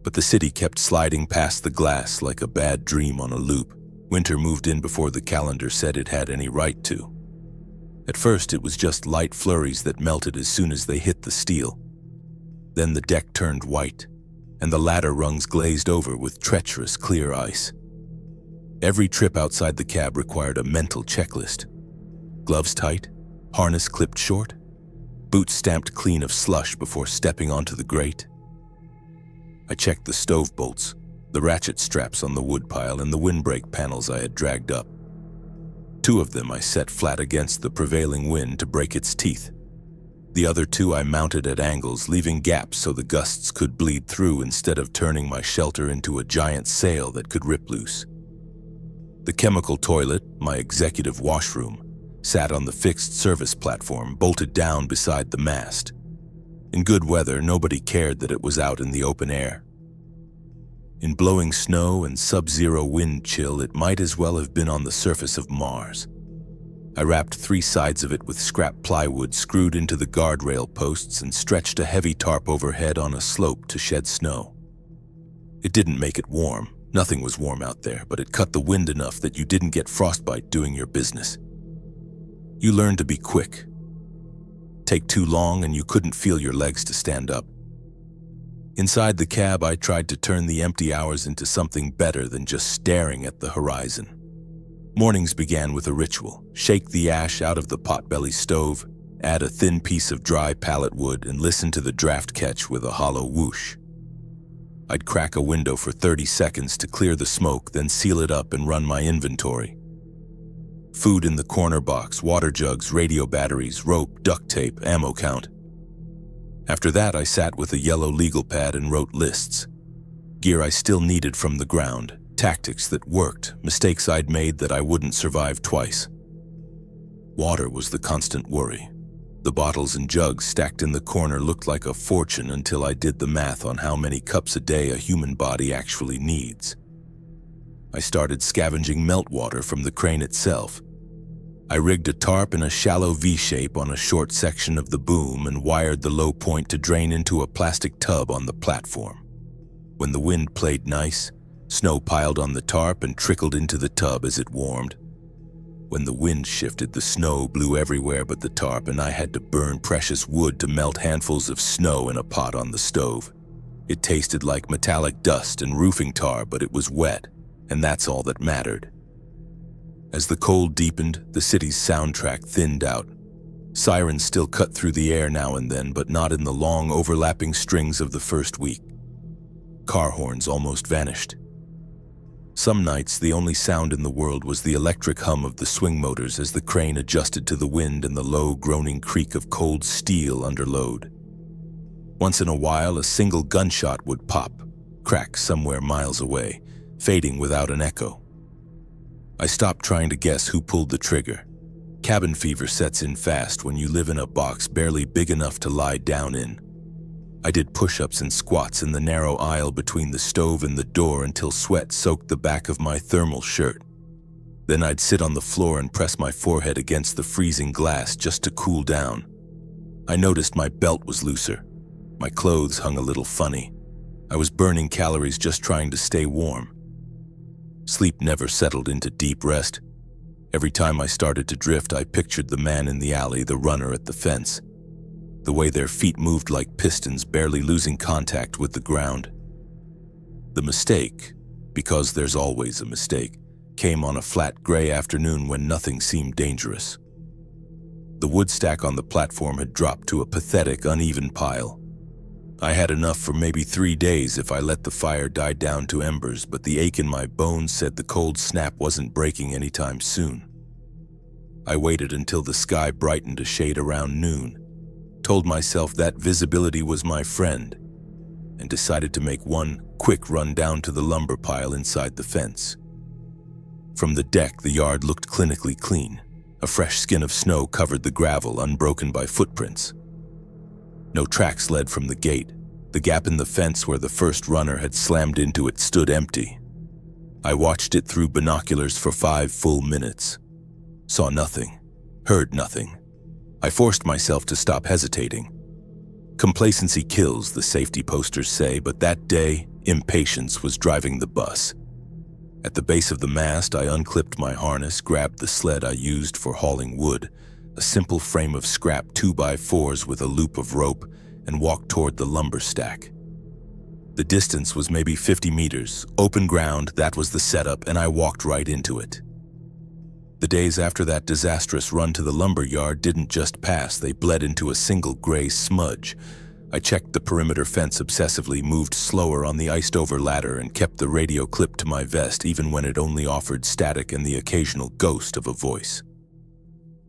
but the city kept sliding past the glass like a bad dream on a loop. Winter moved in before the calendar said it had any right to. At first, it was just light flurries that melted as soon as they hit the steel. Then the deck turned white, and the ladder rungs glazed over with treacherous, clear ice. Every trip outside the cab required a mental checklist. Gloves tight, harness clipped short, boots stamped clean of slush before stepping onto the grate. I checked the stove bolts, the ratchet straps on the woodpile, and the windbreak panels I had dragged up. 2 of them I set flat against the prevailing wind to break its teeth. The other 2 I mounted at angles, leaving gaps so the gusts could bleed through instead of turning my shelter into a giant sail that could rip loose. The chemical toilet, my executive washroom, sat on the fixed service platform, bolted down beside the mast. In good weather, nobody cared that it was out in the open air. In blowing snow and sub-zero wind chill, it might as well have been on the surface of Mars. I wrapped 3 sides of it with scrap plywood screwed into the guardrail posts and stretched a heavy tarp overhead on a slope to shed snow. It didn't make it warm. Nothing was warm out there, but it cut the wind enough that you didn't get frostbite doing your business. You learned to be quick. Take too long and you couldn't feel your legs to stand up. Inside the cab, I tried to turn the empty hours into something better than just staring at the horizon. Mornings began with a ritual. Shake the ash out of the potbelly stove, add a thin piece of dry pallet wood, and listen to the draft catch with a hollow whoosh. I'd crack a window for 30 seconds to clear the smoke, then seal it up and run my inventory. Food in the corner box, water jugs, radio batteries, rope, duct tape, ammo count. After that, I sat with a yellow legal pad and wrote lists. Gear I still needed from the ground, tactics that worked, mistakes I'd made that I wouldn't survive twice. Water was the constant worry. The bottles and jugs stacked in the corner looked like a fortune until I did the math on how many cups a day a human body actually needs. I started scavenging meltwater from the crane itself. I rigged a tarp in a shallow V-shape on a short section of the boom and wired the low point to drain into a plastic tub on the platform. When the wind played nice, snow piled on the tarp and trickled into the tub as it warmed. When the wind shifted, the snow blew everywhere but the tarp, and I had to burn precious wood to melt handfuls of snow in a pot on the stove. It tasted like metallic dust and roofing tar, but it was wet, and that's all that mattered. As the cold deepened, the city's soundtrack thinned out. Sirens still cut through the air now and then, but not in the long, overlapping strings of the first week. Car horns almost vanished. Some nights, the only sound in the world was the electric hum of the swing motors as the crane adjusted to the wind and the low, groaning creak of cold steel under load. Once in a while, a single gunshot would pop, crack somewhere miles away, fading without an echo. I stopped trying to guess who pulled the trigger. Cabin fever sets in fast when you live in a box barely big enough to lie down in. I did push-ups and squats in the narrow aisle between the stove and the door until sweat soaked the back of my thermal shirt. Then I'd sit on the floor and press my forehead against the freezing glass just to cool down. I noticed my belt was looser. My clothes hung a little funny. I was burning calories just trying to stay warm. Sleep never settled into deep rest. Every time I started to drift, I pictured the man in the alley, the runner at the fence. The way their feet moved like pistons, barely losing contact with the ground. The mistake, because there's always a mistake, came on a flat gray afternoon when nothing seemed dangerous. The wood stack on the platform had dropped to a pathetic, uneven pile. I had enough for maybe 3 days if I let the fire die down to embers, but the ache in my bones said the cold snap wasn't breaking anytime soon. I waited until the sky brightened a shade around noon, told myself that visibility was my friend, and decided to make one quick run down to the lumber pile inside the fence. From the deck, the yard looked clinically clean. A fresh skin of snow covered the gravel, unbroken by footprints. No tracks led from the gate. The gap in the fence where the first runner had slammed into it stood empty. I watched it through binoculars for 5 full minutes. Saw nothing, heard nothing. I forced myself to stop hesitating. Complacency kills, the safety posters say, but that day, impatience was driving the bus. At the base of the mast, I unclipped my harness, grabbed the sled I used for hauling wood, a simple frame of scrap 2x4s with a loop of rope, and walked toward the lumber stack. The distance was maybe 50 meters, open ground, that was the setup, and I walked right into it. The days after that disastrous run to the lumber yard didn't just pass, they bled into a single gray smudge. I checked the perimeter fence obsessively, moved slower on the iced-over ladder, and kept the radio clipped to my vest even when it only offered static and the occasional ghost of a voice.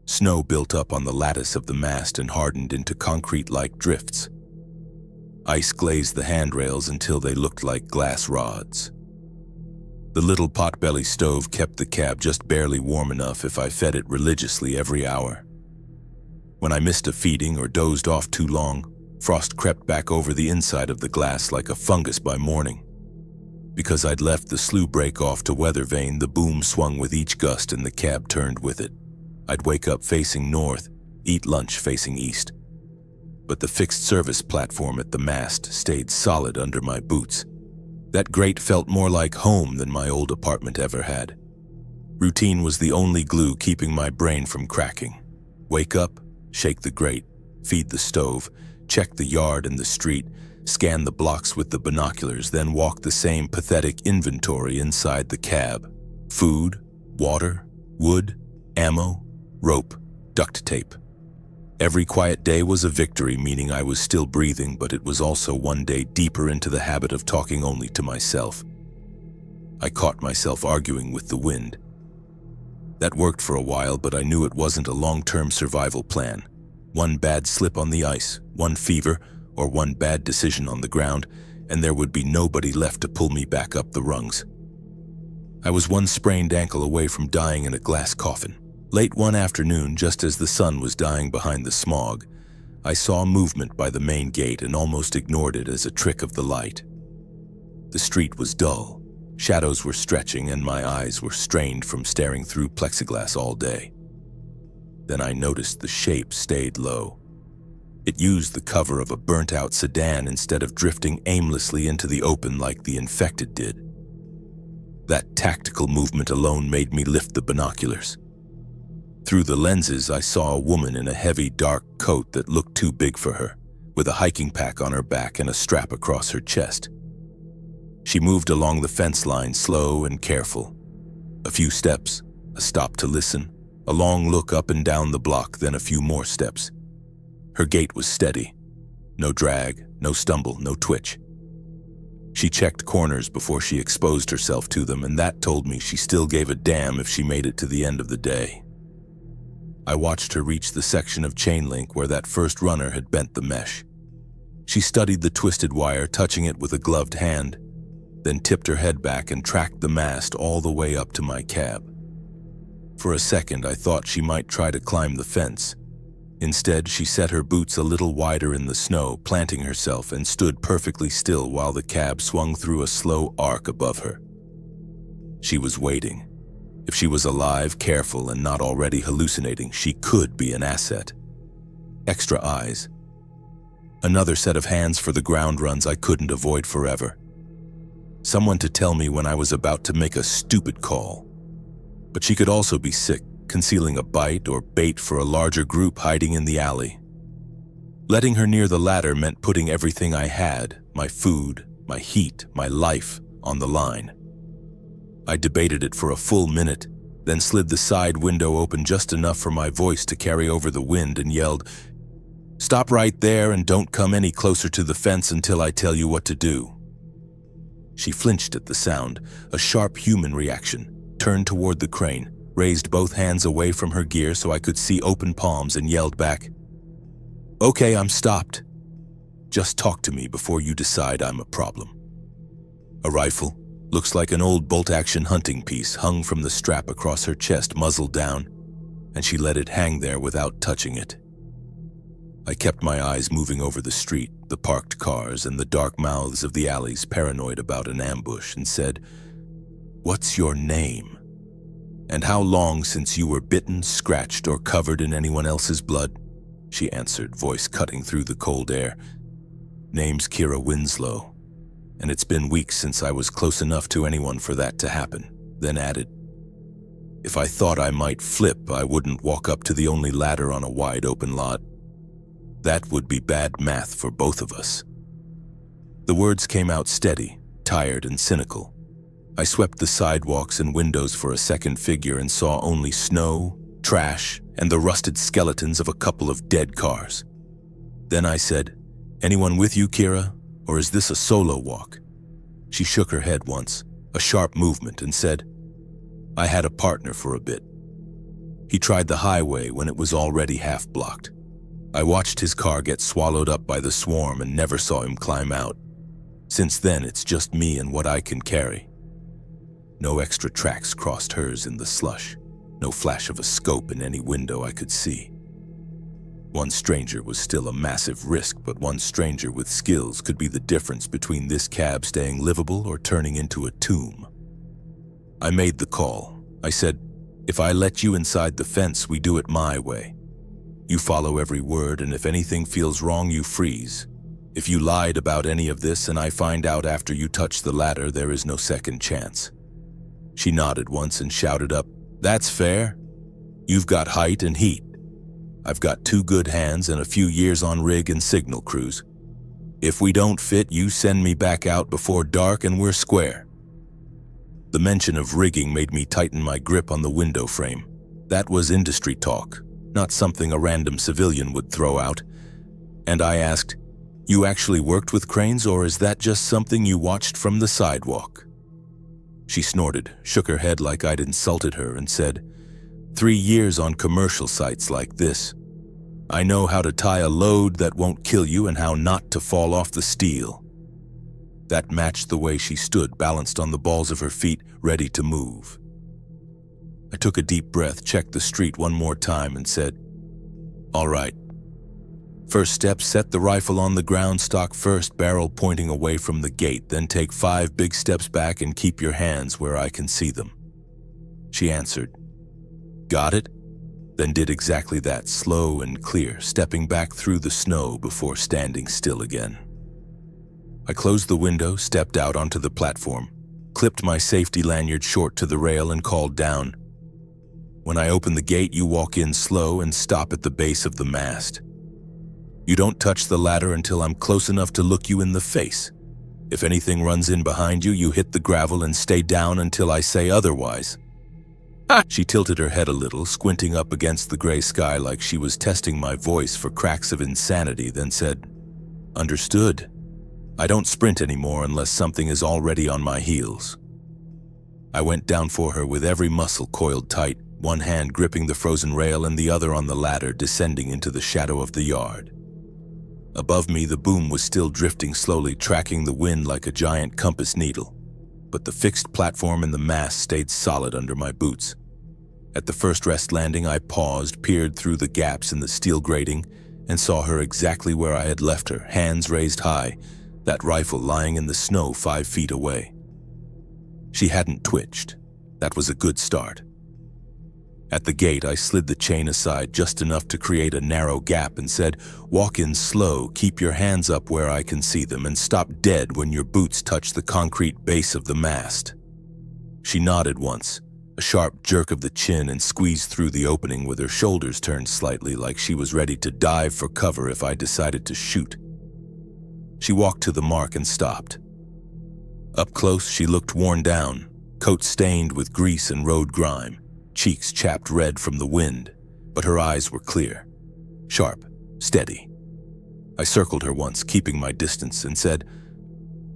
Snow built up on the lattice of the mast and hardened into concrete-like drifts. Ice glazed the handrails until they looked like glass rods. The little potbelly stove kept the cab just barely warm enough if I fed it religiously every hour. When I missed a feeding or dozed off too long, frost crept back over the inside of the glass like a fungus by morning. Because I'd left the slew brake off to weather vane, the boom swung with each gust and the cab turned with it. I'd wake up facing north, eat lunch facing east. But the fixed service platform at the mast stayed solid under my boots. That grate felt more like home than my old apartment ever had. Routine was the only glue keeping my brain from cracking. Wake up, shake the grate, feed the stove, check the yard and the street, scan the blocks with the binoculars, then walk the same pathetic inventory inside the cab. Food, water, wood, ammo, rope, duct tape. Every quiet day was a victory, meaning I was still breathing, but it was also one day deeper into the habit of talking only to myself. I caught myself arguing with the wind. That worked for a while, but I knew it wasn't a long-term survival plan. One bad slip on the ice, one fever, or one bad decision on the ground, and there would be nobody left to pull me back up the rungs. I was one sprained ankle away from dying in a glass coffin. Late one afternoon, just as the sun was dying behind the smog, I saw movement by the main gate and almost ignored it as a trick of the light. The street was dull, shadows were stretching, and my eyes were strained from staring through plexiglass all day. Then I noticed the shape stayed low. It used the cover of a burnt-out sedan instead of drifting aimlessly into the open like the infected did. That tactical movement alone made me lift the binoculars. Through the lenses, I saw a woman in a heavy, dark coat that looked too big for her, with a hiking pack on her back and a strap across her chest. She moved along the fence line, slow and careful. A few steps, a stop to listen, a long look up and down the block, then a few more steps. Her gait was steady. No drag, no stumble, no twitch. She checked corners before she exposed herself to them, and that told me she still gave a damn if she made it to the end of the day. I watched her reach the section of chain link where that first runner had bent the mesh. She studied the twisted wire, touching it with a gloved hand, then tipped her head back and tracked the mast all the way up to my cab. For a second, I thought she might try to climb the fence. Instead, she set her boots a little wider in the snow, planting herself, and stood perfectly still while the cab swung through a slow arc above her. She was waiting. If she was alive, careful, and not already hallucinating, she could be an asset. Extra eyes. Another set of hands for the ground runs I couldn't avoid forever. Someone to tell me when I was about to make a stupid call. But she could also be sick, concealing a bite or bait for a larger group hiding in the alley. Letting her near the ladder meant putting everything I had, my food, my heat, my life, on the line. I debated it for a full minute, then slid the side window open just enough for my voice to carry over the wind and yelled, "Stop right there and don't come any closer to the fence until I tell you what to do." She flinched at the sound, a sharp human reaction, turned toward the crane, raised both hands away from her gear so I could see open palms, and yelled back, "Okay, I'm stopped. Just talk to me before you decide I'm a problem." A rifle, looks like an old bolt-action hunting piece, hung from the strap across her chest, muzzle down, and she let it hang there without touching it. I kept my eyes moving over the street, the parked cars, and the dark mouths of the alleys, paranoid about an ambush, and said, "What's your name? And how long since you were bitten, scratched, or covered in anyone else's blood?" She answered, voice cutting through the cold air. "Name's Keira Winslow, and it's been weeks since I was close enough to anyone for that to happen." then added, "If I thought I might flip, I wouldn't walk up to the only ladder on a wide-open lot. That would be bad math for both of us." The words came out steady, tired, and cynical. I swept the sidewalks and windows for a second figure and saw only snow, trash, and the rusted skeletons of a couple of dead cars. Then I said, "Anyone with you, Keira, or is this a solo walk?" She shook her head once, a sharp movement, and said, "I had a partner for a bit. He tried the highway when it was already half blocked. I watched his car get swallowed up by the swarm and never saw him climb out. Since then, it's just me and what I can carry." No extra tracks crossed hers in the slush, no flash of a scope in any window I could see. One stranger was still a massive risk, but one stranger with skills could be the difference between this cab staying livable or turning into a tomb. I made the call. I said, "If I let you inside the fence, we do it my way. You follow every word, and if anything feels wrong, you freeze. If you lied about any of this and I find out after you touch the ladder, there is no second chance." She nodded once and shouted up, "That's fair. You've got height and heat. I've got 2 good hands and a few years on rig and signal crews. If we don't fit, you send me back out before dark and we're square." The mention of rigging made me tighten my grip on the window frame. That was industry talk, not something a random civilian would throw out. And I asked, "You actually worked with cranes, or is that just something you watched from the sidewalk?" She snorted, shook her head like I'd insulted her, and said, 3 years on commercial sites like this. I know how to tie a load that won't kill you and how not to fall off the steel." That matched the way she stood, balanced on the balls of her feet, ready to move. I took a deep breath, checked the street one more time, and said, "All right. First step, set the rifle on the ground, stock first, barrel pointing away from the gate, then take 5 big steps back and keep your hands where I can see them." She answered, "Got it?" Then did exactly that, slow and clear, stepping back through the snow before standing still again. I closed the window, stepped out onto the platform, clipped my safety lanyard short to the rail, and called down, "When I open the gate, you walk in slow and stop at the base of the mast. You don't touch the ladder until I'm close enough to look you in the face. If anything runs in behind you, you hit the gravel and stay down until I say otherwise." She tilted her head a little, squinting up against the gray sky like she was testing my voice for cracks of insanity, then said, "Understood. I don't sprint anymore unless something is already on my heels." I went down for her with every muscle coiled tight, one hand gripping the frozen rail and the other on the ladder, descending into the shadow of the yard. Above me, the boom was still drifting slowly, tracking the wind like a giant compass needle, but the fixed platform and the mast stayed solid under my boots. At the first rest landing, I paused, peered through the gaps in the steel grating, and saw her exactly where I had left her, hands raised high, that rifle lying in the snow 5 feet away. She hadn't twitched. That was a good start. At the gate, I slid the chain aside just enough to create a narrow gap and said, "Walk in slow, keep your hands up where I can see them, and stop dead when your boots touch the concrete base of the mast." She nodded once, a sharp jerk of the chin, and squeezed through the opening with her shoulders turned slightly like she was ready to dive for cover if I decided to shoot. She walked to the mark and stopped. Up close, she looked worn down, coat stained with grease and road grime, cheeks chapped red from the wind, but her eyes were clear, sharp, steady. I circled her once, keeping my distance, and said,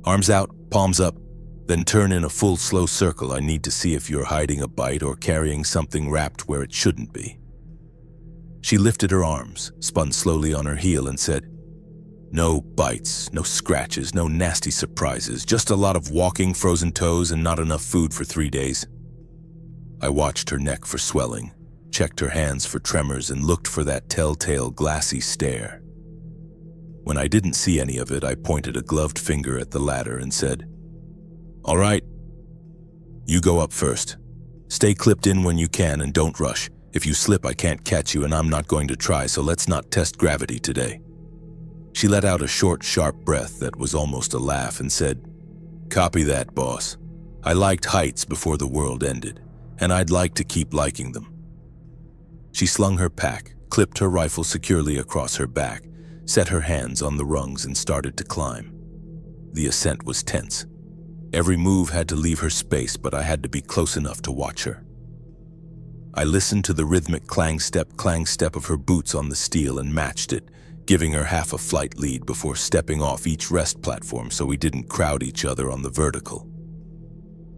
"Arms out, palms up, then turn in a full slow circle. I need to see if you're hiding a bite or carrying something wrapped where it shouldn't be." She lifted her arms, spun slowly on her heel, and said, "No bites, no scratches, no nasty surprises, just a lot of walking, frozen toes, and not enough food for 3 days." I watched her neck for swelling, checked her hands for tremors, and looked for that telltale glassy stare. When I didn't see any of it, I pointed a gloved finger at the ladder and said, "All right, you go up first. Stay clipped in when you can and don't rush. If you slip, I can't catch you, and I'm not going to try, so let's not test gravity today." She let out a short, sharp breath that was almost a laugh and said, "Copy that, boss." I liked heights before the world ended, and I'd like to keep liking them. She slung her pack, clipped her rifle securely across her back, set her hands on the rungs and started to climb. The ascent was tense. Every move had to leave her space, but I had to be close enough to watch her. I listened to the rhythmic clang step of her boots on the steel and matched it, giving her half a flight lead before stepping off each rest platform so we didn't crowd each other on the vertical.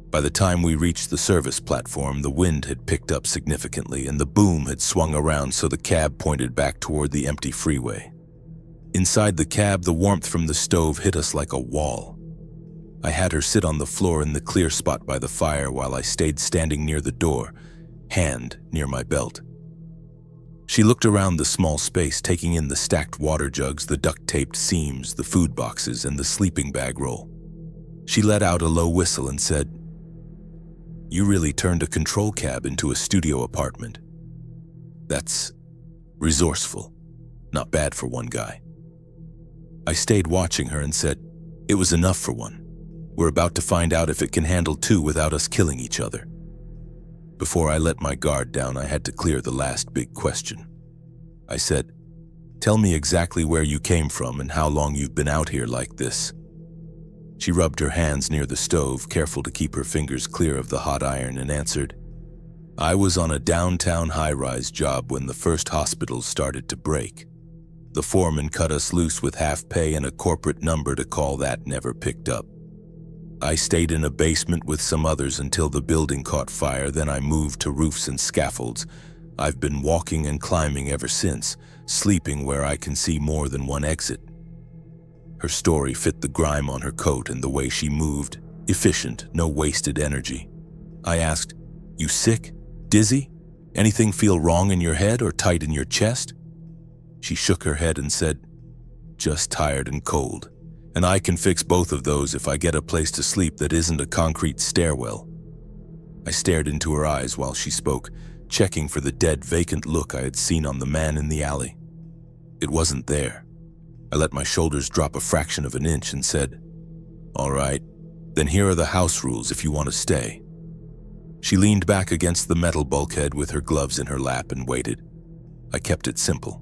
By the time we reached the service platform, the wind had picked up significantly and the boom had swung around so the cab pointed back toward the empty freeway. Inside the cab, the warmth from the stove hit us like a wall. I had her sit on the floor in the clear spot by the fire while I stayed standing near the door, hand near my belt. She looked around the small space, taking in the stacked water jugs, the duct-taped seams, the food boxes, and the sleeping bag roll. She let out a low whistle and said, "You really turned a control cab into a studio apartment. That's resourceful. Not bad for one guy." I stayed watching her and said, "It was enough for one. We're about to find out if it can handle two without us killing each other." Before I let my guard down, I had to clear the last big question. I said, "Tell me exactly where you came from and how long you've been out here like this." She rubbed her hands near the stove, careful to keep her fingers clear of the hot iron, and answered, "I was on a downtown high-rise job when the first hospitals started to break. The foreman cut us loose with half pay and a corporate number to call that never picked up. I stayed in a basement with some others until the building caught fire, then I moved to roofs and scaffolds. I've been walking and climbing ever since, sleeping where I can see more than one exit." Her story fit the grime on her coat and the way she moved, efficient, no wasted energy. I asked, "You sick? Dizzy? Anything feel wrong in your head or tight in your chest?" She shook her head and said, "Just tired and cold. And I can fix both of those if I get a place to sleep that isn't a concrete stairwell." I stared into her eyes while she spoke, checking for the dead, vacant look I had seen on the man in the alley. It wasn't there. I let my shoulders drop a fraction of an inch and said, "All right, then here are the house rules if you want to stay." She leaned back against the metal bulkhead with her gloves in her lap and waited. I kept it simple.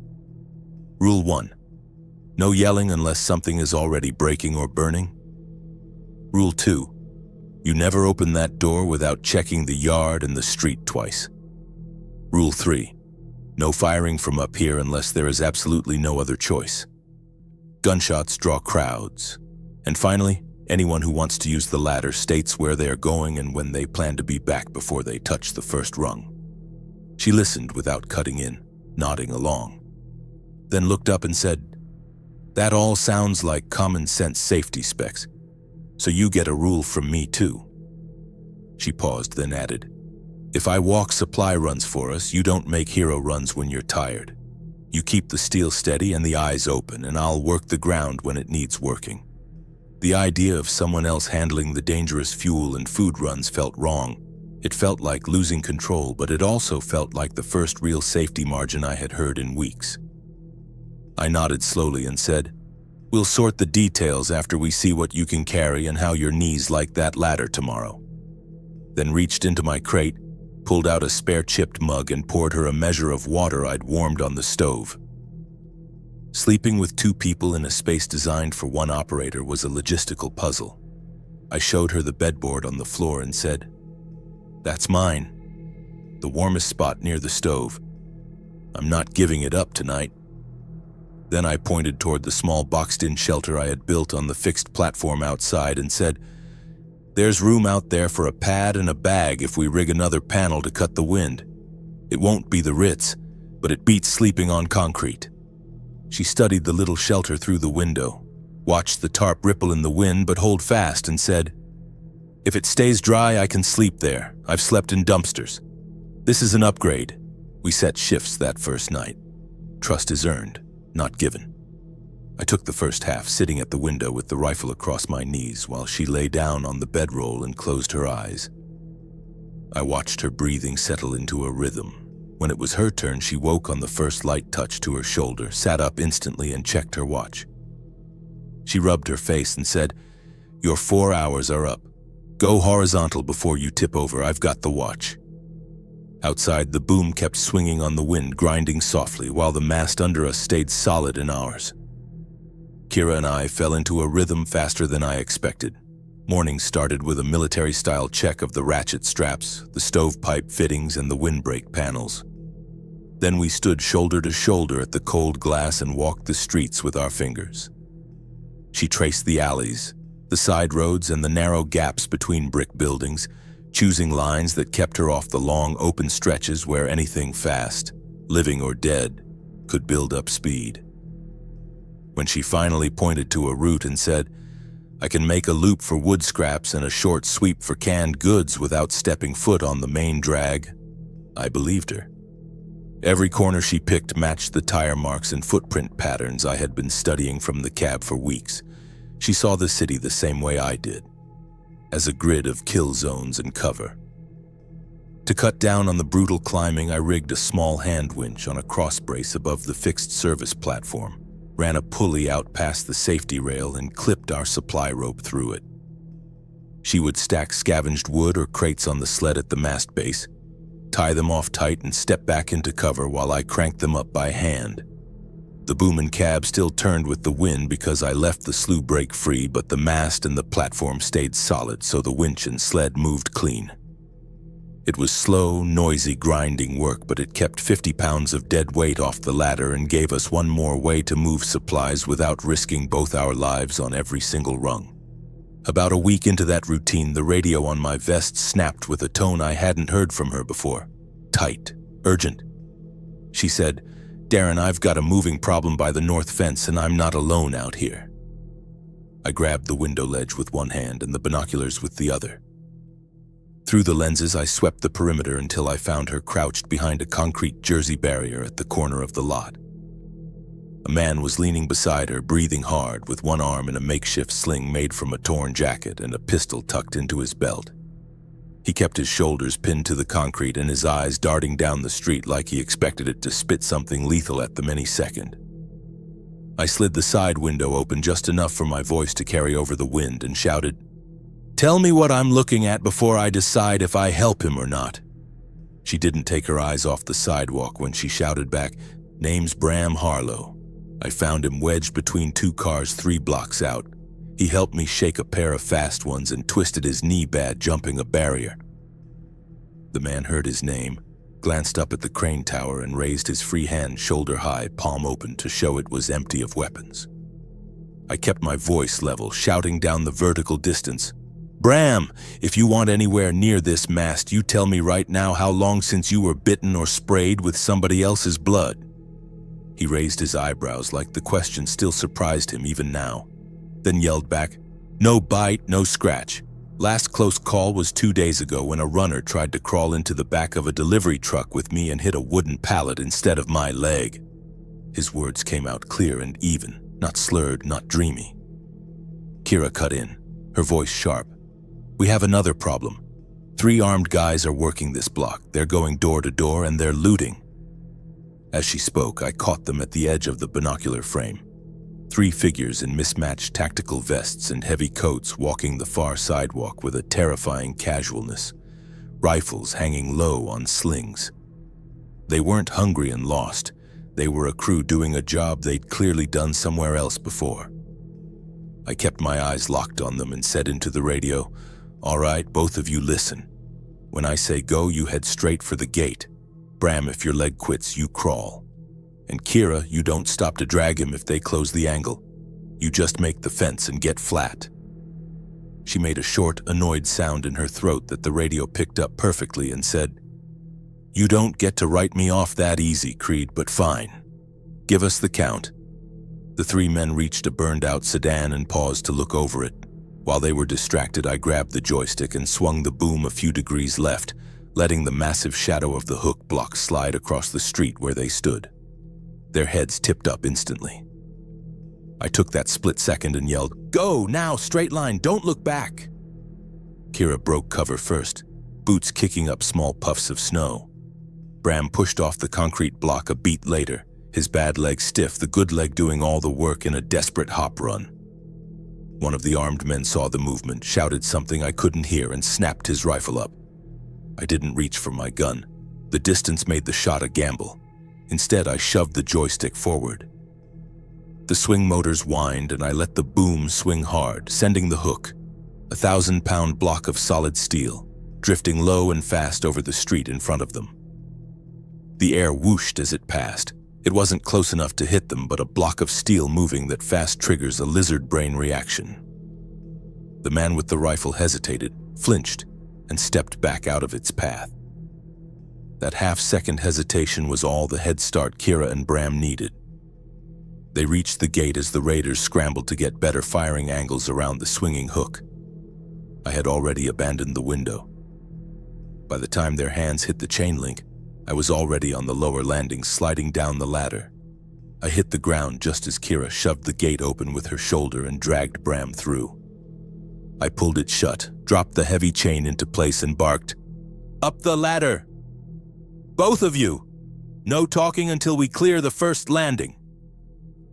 Rule 1. No yelling unless something is already breaking or burning. Rule 2. You never open that door without checking the yard and the street twice. Rule 3. No firing from up here unless there is absolutely no other choice. Gunshots draw crowds. And finally, anyone who wants to use the ladder states where they are going and when they plan to be back before they touch the first rung. She listened without cutting in, nodding along. Then looked up and said, "That all sounds like common sense safety specs. So you get a rule from me too." She paused, then added, "If I walk supply runs for us, you don't make hero runs when you're tired. You keep the steel steady and the eyes open, and I'll work the ground when it needs working." The idea of someone else handling the dangerous fuel and food runs felt wrong. It felt like losing control, but it also felt like the first real safety margin I had heard in weeks. I nodded slowly and said, "We'll sort the details after we see what you can carry and how your knees like that ladder tomorrow." Then reached into my crate, pulled out a spare chipped mug and poured her a measure of water I'd warmed on the stove. Sleeping with two people in a space designed for one operator was a logistical puzzle. I showed her the bedboard on the floor and said, "That's mine. The warmest spot near the stove. I'm not giving it up tonight." Then I pointed toward the small boxed-in shelter I had built on the fixed platform outside and said, "There's room out there for a pad and a bag if we rig another panel to cut the wind. It won't be the Ritz, but it beats sleeping on concrete." She studied the little shelter through the window, watched the tarp ripple in the wind but hold fast and said, "If it stays dry, I can sleep there. I've slept in dumpsters. This is an upgrade." We set shifts that first night. Trust is earned, not given. I took the first half, sitting at the window with the rifle across my knees while she lay down on the bedroll and closed her eyes. I watched her breathing settle into a rhythm. When it was her turn, she woke on the first light touch to her shoulder, sat up instantly and checked her watch. She rubbed her face and said, "Your 4 hours are up. Go horizontal before you tip over, I've got the watch. Outside, the boom kept swinging on the wind, grinding softly, while the mast under us stayed solid in ours. Keira and I fell into a rhythm faster than I expected. Morning started with a military-style check of the ratchet straps, the stovepipe fittings, and the windbreak panels. Then we stood shoulder to shoulder at the cold glass and walked the streets with our fingers. She traced the alleys, the side roads, and the narrow gaps between brick buildings, choosing lines that kept her off the long open stretches where anything fast, living or dead, could build up speed. When she finally pointed to a route and said, "I can make a loop for wood scraps and a short sweep for canned goods without stepping foot on the main drag," I believed her. Every corner she picked matched the tire marks and footprint patterns I had been studying from the cab for weeks. She saw the city the same way I did, as a grid of kill zones and cover. To cut down on the brutal climbing, I rigged a small hand winch on a cross brace above the fixed service platform, ran a pulley out past the safety rail, and clipped our supply rope through it. She would stack scavenged wood or crates on the sled at the mast base, tie them off tight, and step back into cover while I cranked them up by hand. The boom and cab still turned with the wind because I left the slew brake free, but the mast and the platform stayed solid, so the winch and sled moved clean. It was slow, noisy, grinding work, but it kept 50 pounds of dead weight off the ladder and gave us one more way to move supplies without risking both our lives on every single rung. About a week into that routine, the radio on my vest snapped with a tone I hadn't heard from her before. Tight, urgent. She said, "Daren, I've got a moving problem by the north fence and I'm not alone out here." I grabbed the window ledge with one hand and the binoculars with the other. Through the lenses, I swept the perimeter until I found her crouched behind a concrete jersey barrier at the corner of the lot. A man was leaning beside her, breathing hard, with one arm in a makeshift sling made from a torn jacket and a pistol tucked into his belt. He kept his shoulders pinned to the concrete and his eyes darting down the street like he expected it to spit something lethal at them any second. I slid the side window open just enough for my voice to carry over the wind and shouted, "Tell me what I'm looking at before I decide if I help him or not." She didn't take her eyes off the sidewalk when she shouted back, "Name's Bram Harlow. I found him wedged between two cars 3 blocks out. He helped me shake a pair of fast ones and twisted his knee bad jumping a barrier." The man heard his name, glanced up at the crane tower, and raised his free hand shoulder high, palm open, to show it was empty of weapons. I kept my voice level, shouting down the vertical distance, "Bram, if you want anywhere near this mast, you tell me right now how long since you were bitten or sprayed with somebody else's blood." He raised his eyebrows like the question still surprised him even now, then yelled back, "No bite, no scratch. Last close call was 2 days ago when a runner tried to crawl into the back of a delivery truck with me and hit a wooden pallet instead of my leg." His words came out clear and even, not slurred, not dreamy. Keira cut in, her voice sharp. "We have another problem. 3 armed guys are working this block. They're going door to door and they're looting." As she spoke, I caught them at the edge of the binocular frame. 3 figures in mismatched tactical vests and heavy coats walking the far sidewalk with a terrifying casualness, rifles hanging low on slings. They weren't hungry and lost. They were a crew doing a job they'd clearly done somewhere else before. I kept my eyes locked on them and said into the radio, "All right, both of you listen. When I say go, you head straight for the gate. Bram, if your leg quits, you crawl. And Keira, you don't stop to drag him if they close the angle. You just make the fence and get flat." She made a short, annoyed sound in her throat that the radio picked up perfectly and said, "You don't get to write me off that easy, Creed, but fine. Give us the count." The 3 men reached a burned-out sedan and paused to look over it. While they were distracted, I grabbed the joystick and swung the boom a few degrees left, letting the massive shadow of the hook block slide across the street where they stood. Their heads tipped up instantly. I took that split second and yelled, "Go, now, straight line, don't look back!" Keira broke cover first, boots kicking up small puffs of snow. Bram pushed off the concrete block a beat later, his bad leg stiff, the good leg doing all the work in a desperate hop run. One of the armed men saw the movement, shouted something I couldn't hear, and snapped his rifle up. I didn't reach for my gun. The distance made the shot a gamble. Instead, I shoved the joystick forward. The swing motors whined, and I let the boom swing hard, sending the hook, a 1,000-pound block of solid steel, drifting low and fast over the street in front of them. The air whooshed as it passed. It wasn't close enough to hit them, but a block of steel moving that fast triggers a lizard brain reaction. The man with the rifle hesitated, flinched, and stepped back out of its path. That half-second hesitation was all the head start Keira and Bram needed. They reached the gate as the raiders scrambled to get better firing angles around the swinging hook. I had already abandoned the window. By the time their hands hit the chain link, I was already on the lower landing, sliding down the ladder. I hit the ground just as Keira shoved the gate open with her shoulder and dragged Bram through. I pulled it shut, dropped the heavy chain into place, and barked, "Up the ladder! Both of you! No talking until we clear the first landing!"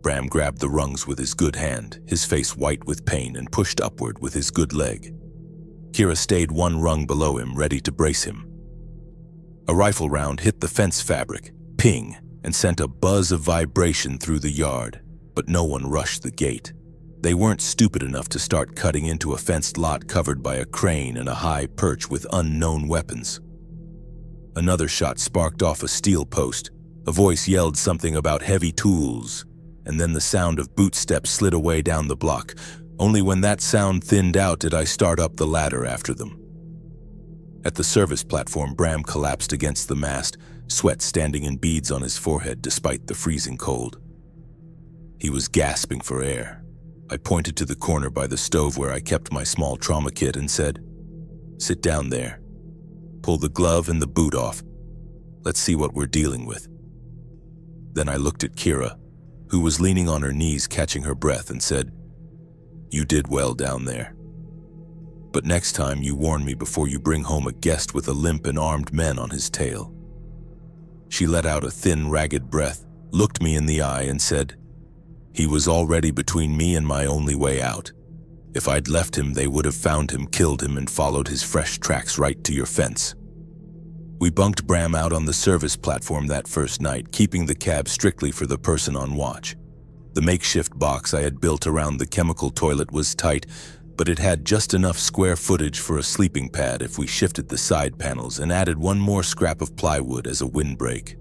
Bram grabbed the rungs with his good hand, his face white with pain, and pushed upward with his good leg. Keira stayed one rung below him, ready to brace him. A rifle round hit the fence fabric, ping, and sent a buzz of vibration through the yard, but no one rushed the gate. They weren't stupid enough to start cutting into a fenced lot covered by a crane and a high perch with unknown weapons. Another shot sparked off a steel post. A voice yelled something about heavy tools, and then the sound of bootsteps slid away down the block. Only when that sound thinned out did I start up the ladder after them. At the service platform, Bram collapsed against the mast, sweat standing in beads on his forehead despite the freezing cold. He was gasping for air. I pointed to the corner by the stove where I kept my small trauma kit and said, "Sit down there. Pull the glove and the boot off. Let's see what we're dealing with." Then I looked at Keira, who was leaning on her knees catching her breath, and said, "You did well down there. But next time you warn me before you bring home a guest with a limp and armed men on his tail." She let out a thin, ragged breath, looked me in the eye, and said, "He was already between me and my only way out. If I'd left him, they would have found him, killed him, and followed his fresh tracks right to your fence." We bunked Bram out on the service platform that first night, keeping the cab strictly for the person on watch. The makeshift box I had built around the chemical toilet was tight, but it had just enough square footage for a sleeping pad if we shifted the side panels and added one more scrap of plywood as a windbreak.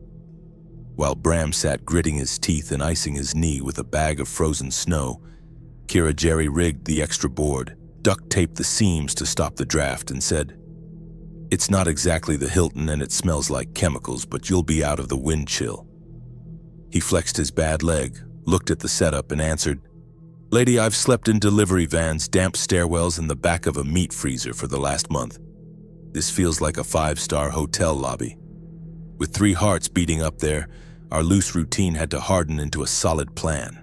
While Bram sat gritting his teeth and icing his knee with a bag of frozen snow, Keira jerry-rigged the extra board, duct-taped the seams to stop the draft, and said, "It's not exactly the Hilton and it smells like chemicals, but you'll be out of the wind chill." He flexed his bad leg, looked at the setup, and answered, "Lady, I've slept in delivery vans, damp stairwells, and the back of a meat freezer for the last month. This feels like a 5-star hotel lobby." With 3 hearts beating up there, our loose routine had to harden into a solid plan.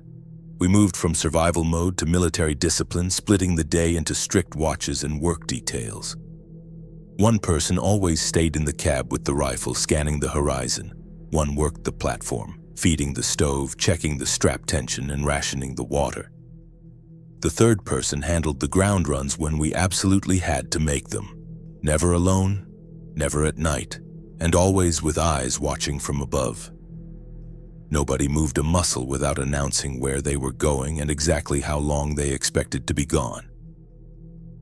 We moved from survival mode to military discipline, splitting the day into strict watches and work details. One person always stayed in the cab with the rifle, scanning the horizon. One worked the platform, feeding the stove, checking the strap tension, and rationing the water. The third person handled the ground runs when we absolutely had to make them. Never alone, never at night, and always with eyes watching from above. Nobody moved a muscle without announcing where they were going and exactly how long they expected to be gone.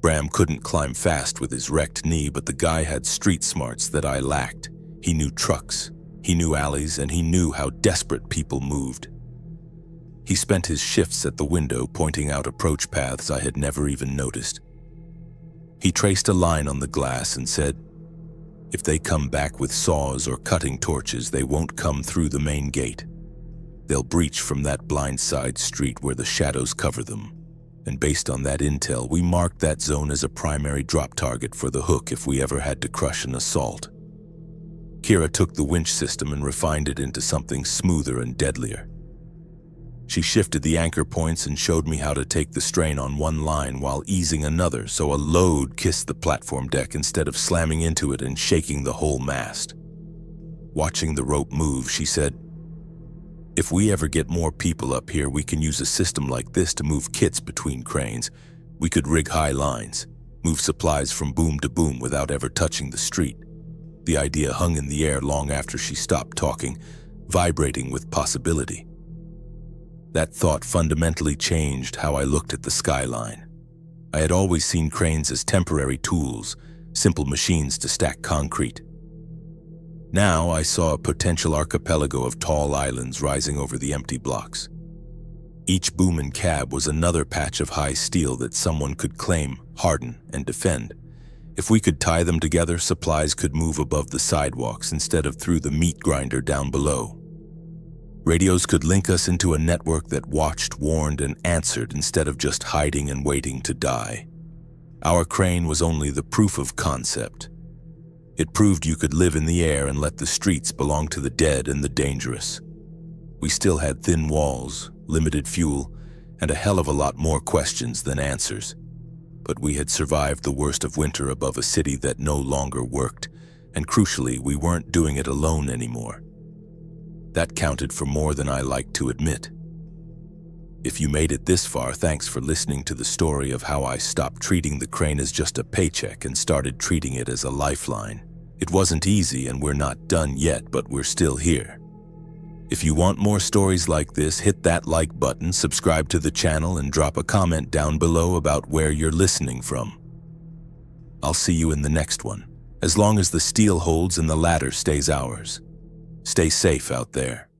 Bram couldn't climb fast with his wrecked knee, but the guy had street smarts that I lacked. He knew trucks, he knew alleys, and he knew how desperate people moved. He spent his shifts at the window pointing out approach paths I had never even noticed. He traced a line on the glass and said, "If they come back with saws or cutting torches, they won't come through the main gate. They'll breach from that blind side street where the shadows cover them." And based on that intel, we marked that zone as a primary drop target for the hook if we ever had to crush an assault. Keira took the winch system and refined it into something smoother and deadlier. She shifted the anchor points and showed me how to take the strain on one line while easing another so a load kissed the platform deck instead of slamming into it and shaking the whole mast. Watching the rope move, she said, If we ever get more people up here, we can use a system like this to move kits between cranes. We could rig high lines, move supplies from boom to boom without ever touching the street. The idea hung in the air long after she stopped talking, vibrating with possibility. That thought fundamentally changed how I looked at the Skyline. I had always seen cranes as temporary tools, simple machines to stack concrete. Now I saw a potential archipelago of tall islands rising over the empty blocks. Each boom and cab was another patch of high steel that someone could claim, harden, and defend. If we could tie them together, supplies could move above the sidewalks instead of through the meat grinder down below. Radios could link us into a network that watched, warned, and answered instead of just hiding and waiting to die. Our crane was only the proof of concept. It proved you could live in the air and let the streets belong to the dead and the dangerous. We still had thin walls, limited fuel, and a hell of a lot more questions than answers. But we had survived the worst of winter above a city that no longer worked, and crucially, we weren't doing it alone anymore. That counted for more than I like to admit. If you made it this far, thanks for listening to the story of how I stopped treating the crane as just a paycheck and started treating it as a lifeline. It wasn't easy and we're not done yet, but we're still here. If you want more stories like this, hit that like button, subscribe to the channel, and drop a comment down below about where you're listening from. I'll see you in the next one, as long as the steel holds and the ladder stays ours. Stay safe out there.